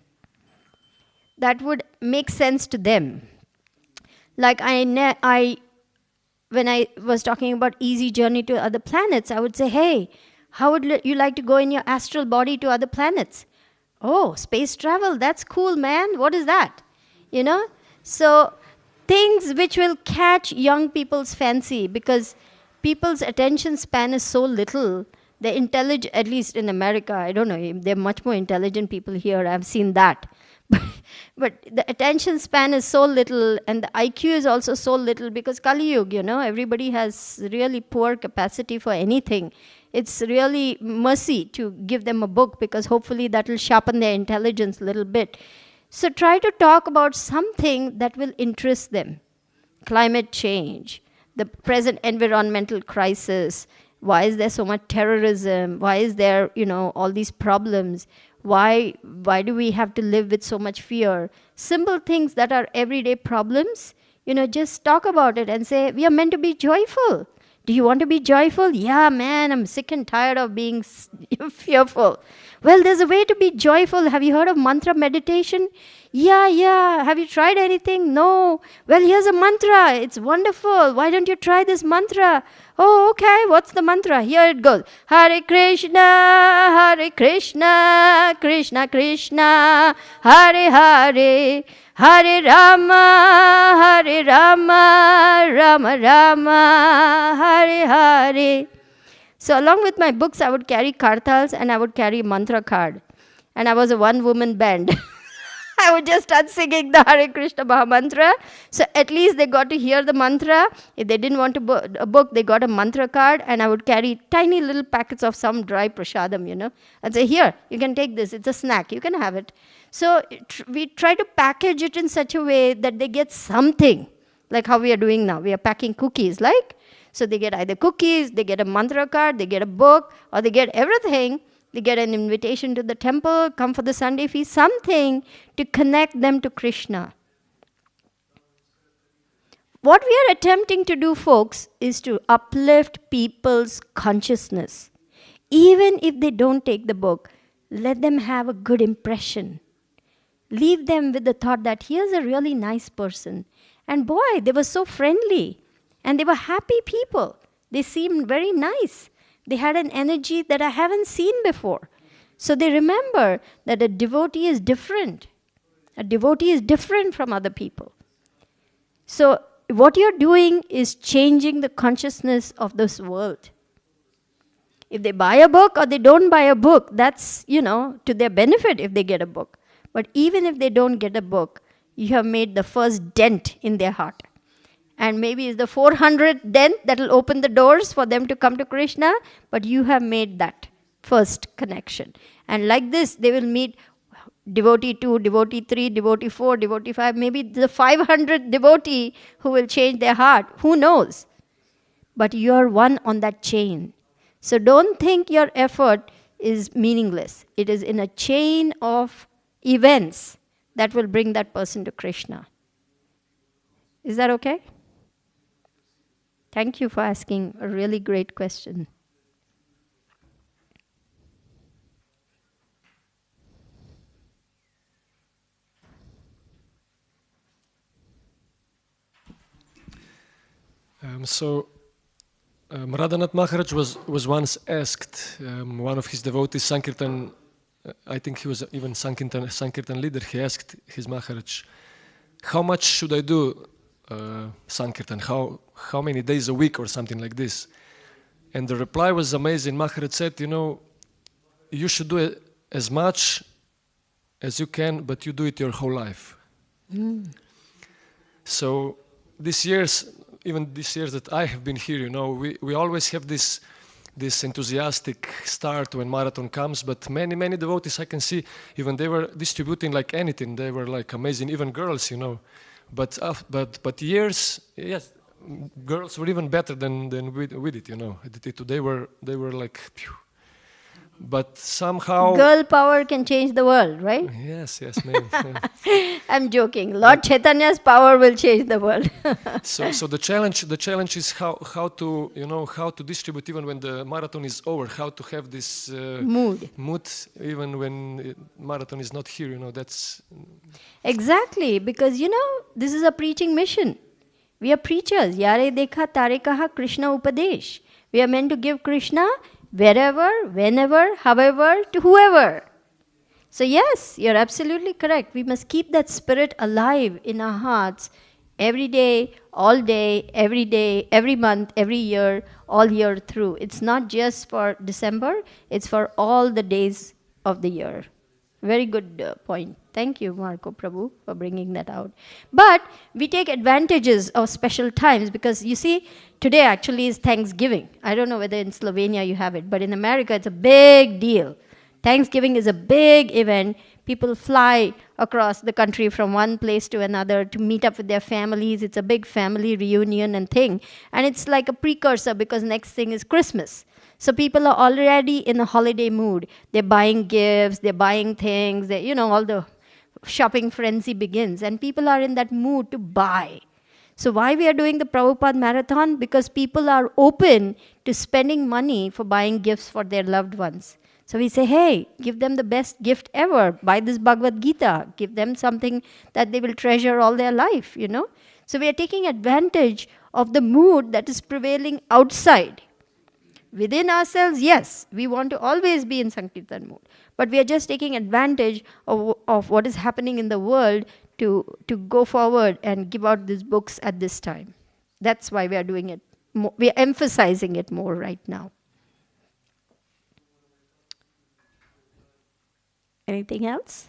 That would make sense to them. Like when I was talking about easy journey to other planets, I would say, hey, how would you like to go in your astral body to other planets? Oh, space travel, that's cool, man. What is that? So things which will catch young people's fancy, because people's attention span is so little. They're intelligent, at least in America. I don't know, they're much more intelligent people here. I've seen that. But the attention span is so little, and the IQ is also so little, because Kali Yuga, everybody has really poor capacity for anything. It's really mercy to give them a book, because hopefully that will sharpen their intelligence a little bit. So try to talk about something that will interest them. Climate change, the present environmental crisis, why is there so much terrorism, why is there, all these problems, why do we have to live with so much fear? Simple things that are everyday problems, just talk about it and say, we are meant to be joyful. Do you want to be joyful? Yeah, man, I'm sick and tired of being fearful. Well, there's a way to be joyful. Have you heard of mantra meditation? Yeah. Have you tried anything? No. Well, here's a mantra. It's wonderful. Why don't you try this mantra? Oh, okay. What's the mantra? Here it goes. Hare Krišna, Hare Krishna, Krishna Krishna, Hare Hare, hare-rama, hare-rama, Rama-Rama, Hare-Hare. So along with my books, I would carry kartals and I would carry a mantra card. And I was a one-woman band. I would just start singing the Hare Krishna Maha Mantra. So at least they got to hear the mantra. If they didn't want a book, they got a mantra card. And I would carry tiny little packets of some dry prasadam, I'd say, here, you can take this. It's a snack. You can have it. So we try to package it in such a way that they get something, like how we are doing now. We are packing cookies, so they get either cookies, they get a mantra card, they get a book, or they get everything. They get an invitation to the temple, come for the Sunday feast, something to connect them to Krishna. What we are attempting to do, folks, is to uplift people's consciousness. Even if they don't take the book, let them have a good impression. Leave them with the thought that here's a really nice person. And boy, they were so friendly. And they were happy people. They seemed very nice. They had an energy that I haven't seen before. So they remember that a devotee is different. A devotee is different from other people. So what you're doing is changing the consciousness of this world. If they buy a book or they don't buy a book, that's, to their benefit if they get a book. But even if they don't get a book, you have made the first dent in their heart. And maybe it's the 400th dent that will open the doors for them to come to Krishna, but you have made that first connection. And like this, they will meet devotee 2, devotee 3, devotee 4, devotee 5, maybe the 500th devotee who will change their heart. Who knows? But you are one on that chain. So don't think your effort is meaningless. It is in a chain of events that will bring that person to Krishna. Is that okay? Thank you for asking a really great question. Radhanath Maharaj was once asked, one of his devotees, Sankirtan, I think he was even Sankirtan leader, he asked his Maharaj, how much should I do Sankirtan? How many days a week or something like this? And the reply was amazing. Maharaj said, you should do it as much as you can, but you do it your whole life. So even these years that I have been here, we always have this enthusiastic start when marathon comes, but many devotees I can see, even they were distributing like anything. They were like amazing, even girls, But years, yes, girls were even better than we did, They were like, phew. But somehow girl power can change the world, right? Yes, maybe. I'm joking. Lord Chaitanya's power will change the world. So the challenge is how to distribute even when the marathon is over, how to have this mood even when marathon is not here, that's exactly, because this is a preaching mission. We are preachers. Yare dekha tare kaha Krishna upadesh. We are meant to give Krishna wherever, whenever, however, to whoever. So yes, you're absolutely correct. We must keep that spirit alive in our hearts every day, every month, every year, all year through. It's not just for December, it's for all the days of the year. Very good point. Thank you, Marco Prabhu, for bringing that out. But we take advantages of special times because, you see, today actually is Thanksgiving. I don't know whether in Slovenia you have it, but in America it's a big deal. Thanksgiving is a big event. People fly across the country from one place to another to meet up with their families. It's a big family reunion and thing. And it's like a precursor because next thing is Christmas. So people are already in a holiday mood. They're buying gifts, they're buying things, all the shopping frenzy begins. And people are in that mood to buy. So why we are doing the Prabhupada Marathon? Because people are open to spending money for buying gifts for their loved ones. So we say, hey, give them the best gift ever. Buy this Bhagavad Gita. Give them something that they will treasure all their life, So we are taking advantage of the mood that is prevailing outside. Within ourselves, yes, we want to always be in Sankirtan mood. But we are just taking advantage of what is happening in the world to go forward and give out these books at this time. That's why we are doing it. We are emphasizing it more right now. Anything else?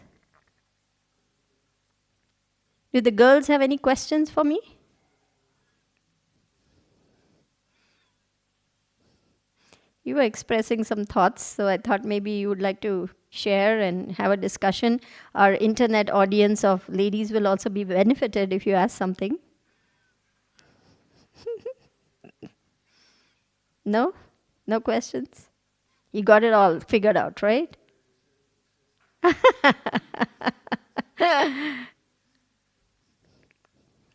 Do the girls have any questions for me? You were expressing some thoughts, so I thought maybe you would like to share and have a discussion. Our internet audience of ladies will also be benefited if you ask something. No? No questions? You got it all figured out, right?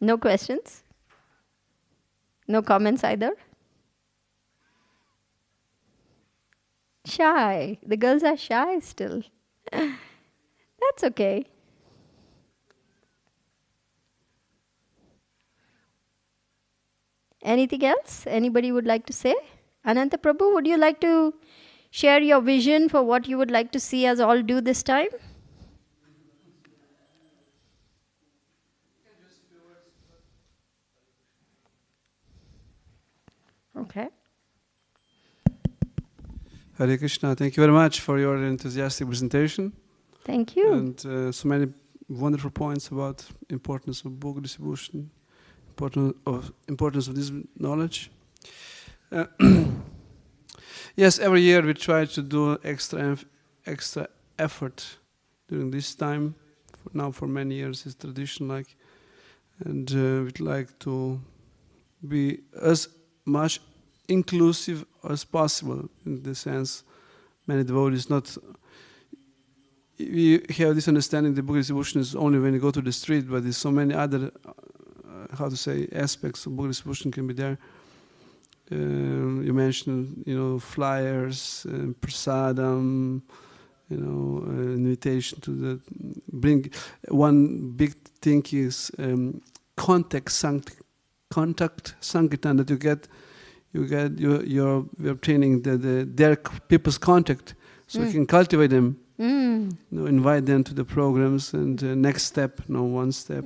No questions? No comments either? Shy. The girls are shy still. That's okay. Anything else? Anybody would like to say? Ananta Prabhu, would you like to share your vision for what you would like to see us all do this time? Okay. Hare Krishna, thank you very much for your enthusiastic presentation. Thank you. And so many wonderful points about importance of book distribution, importance of this knowledge. Yes, every year we try to do extra effort during this time. Now for many years it's tradition, like, and we'd like to be as much inclusive as possible, in the sense many devotees not. We have this understanding that Bhakti distribution is only when you go to the street, but there's so many other, aspects of Bhakti distribution can be there. You mentioned, flyers, prasadam, invitation to the bring. One big thing is contact sankirtan, that you're obtaining their people's contact, so you can cultivate them. Invite them to the programs, and next step, one step.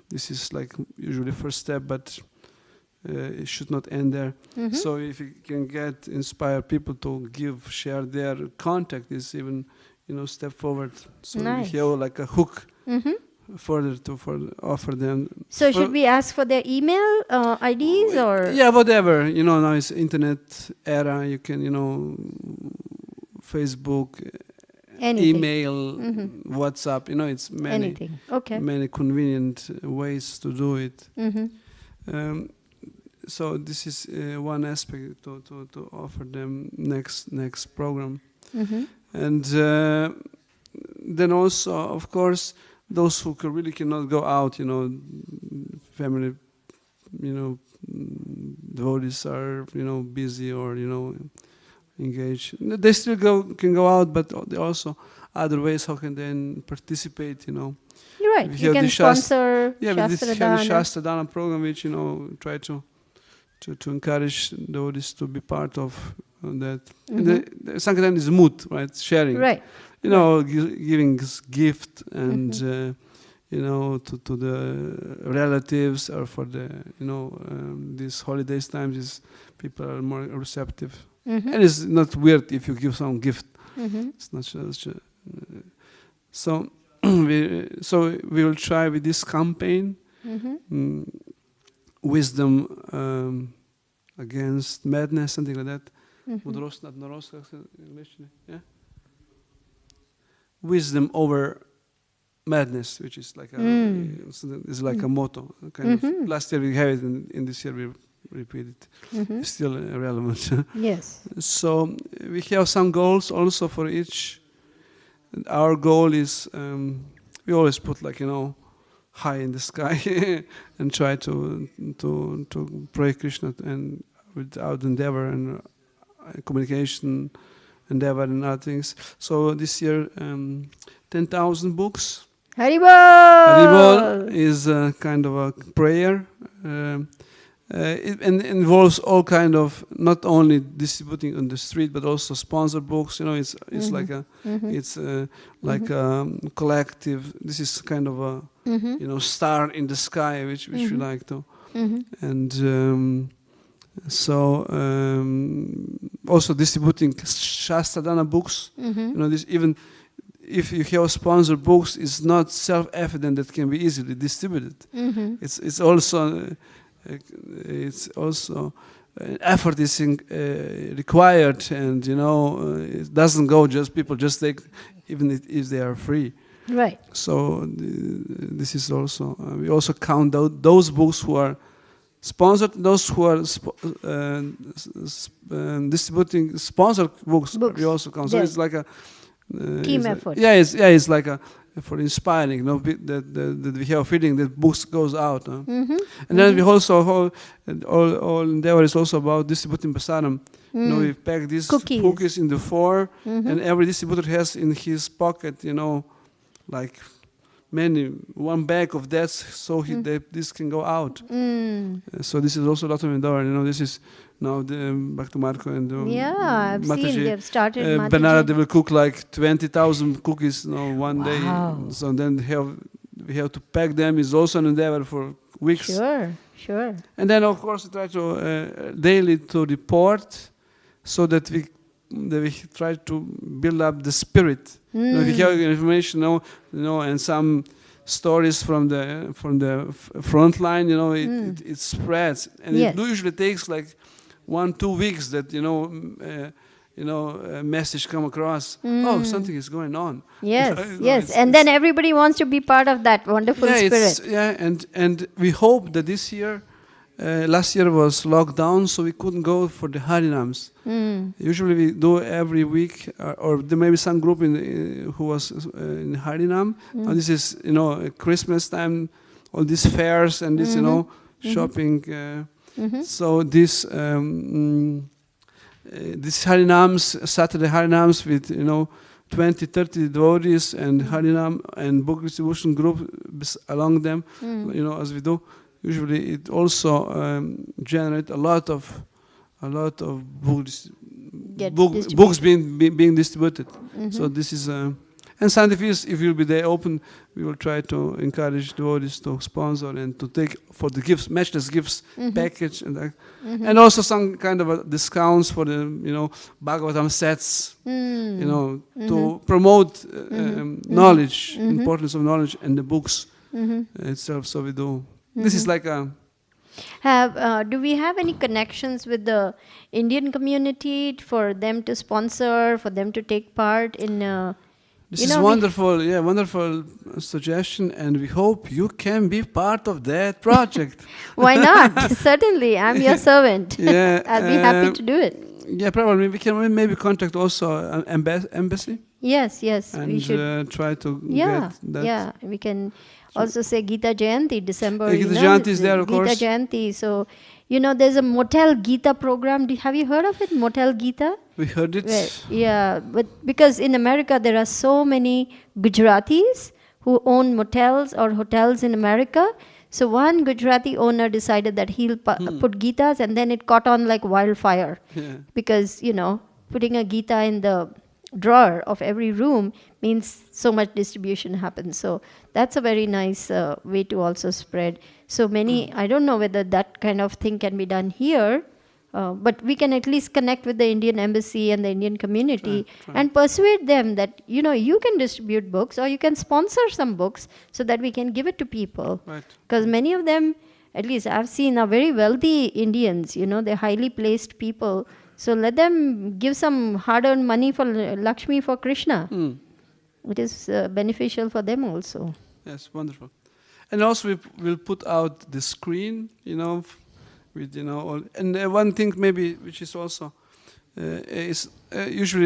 This is like usually first step, but it should not end there. So if you can inspire people to share their contact, is even step forward. So nice. We have like a hook further to offer them. So should we ask for their email IDs or? Yeah, whatever. Now it's internet era. You can Facebook. Anything. Email, WhatsApp, it's many convenient ways to do it. So this is one aspect to offer them next program. And then also, of course, those who really cannot go out, family, devotees are, busy or, engaged. They still can go out, but there are also other ways how can they participate. You're right. You can sponsor. We have the Shastradana program, which try to encourage devotees to be part of that. The Sankirtan is mood, right? Sharing. Right. Giving gift and to the relatives, or for the these holidays times, people are more receptive. And it's not weird if you give some gift. It's not just. So we will try with this campaign, wisdom against madness, something like that. Yeah? Wisdom over madness, which is like a motto. Kind of. Last year we had it, and this year we repeat it. It's still relevant. Yes. So we have some goals also for each. And our goal is we always put high in the sky and try to pray Krishna and without endeavor and communication endeavor and other things. So this year 10,000 books. Haribol! Haribol is a kind of a prayer. It involves all kind of, not only distributing on the street, but also sponsored books. It's like a collective. This is kind of a star in the sky, which we like to. And also distributing Shastradana books. This, even if you have sponsored books, it's not self-evident that can be easily distributed. It's also effort is required, and it doesn't go just people just take, even if they are free. Right. So this is also we also count out those books who are sponsored, those who are distributing sponsored books. We also count. So it's like a team effort. It's like a for inspiring, that we have a feeling that books goes out. And then we also all endeavor is also about distributing prasadam. We pack these cookies in the four, and every distributor has in his pocket, like one bag of that, so this can go out. So this is also a lot of endeavor. This is now the Bhakti Marco and I've Mataji, seen they've started. Bernarda, they will cook like 20,000 cookies one day. So then we have to pack them. Is also an endeavor for weeks. Sure. And then of course we try to daily to report, so that we try to build up the spirit. If you have information, and some stories from the front line, it spreads, and it usually takes like 1-2 weeks that message come across. Oh, something is going on. Yes, yes. And then everybody wants to be part of that wonderful spirit. And we hope that this year, last year was locked down, so we couldn't go for the Harinams. Usually we do every week, or there may be some group who was in Harinam. Now this is, Christmas time, all these fairs and this, shopping. So this Harinams, Saturday Harinams with, 20, 30 devotees and Harinam and book distribution group along them, as we do. Usually it also generates a lot of books being distributed. So this is and Scientific, if you'll be there open, we will try to encourage devotees to sponsor and to take for the gifts, matchless gifts package, and also some kind of discounts for the Bhagavatam sets, to promote knowledge, importance of knowledge and the books itself. So we do. This is like a. Do we have any connections with the Indian community for them to sponsor, for them to take part in? This is wonderful, wonderful suggestion, and we hope you can be part of that project. Why not? Certainly, I'm your servant. I'll be happy to do it. Yeah, probably we can maybe contact also embassy. Yes, and we should try to get that. Yeah, we can also say Gita Jayanti, December. Gita Jayanti is there, of course. Gita Jayanti. So, there's a Motel Gita program. Have you heard of it? Motel Gita? We heard it. But because in America there are so many Gujaratis who own motels or hotels in America. So one Gujarati owner decided that he'll put Gitas, and then it caught on like wildfire. Because, putting a Gita in the drawer of every room means so much distribution happens. So that's a very nice way to also spread. So many, I don't know whether that kind of thing can be done here, but we can at least connect with the Indian embassy and the Indian community and persuade them that, you can distribute books or you can sponsor some books so that we can give it to people. Because many of them, at least I've seen, are very wealthy Indians, they're highly placed people. So let them give some hard-earned money for Lakshmi, for Krishna. It is beneficial for them also. Yes, wonderful. And also we'll put out the screen, with all, and one thing maybe which is also is usually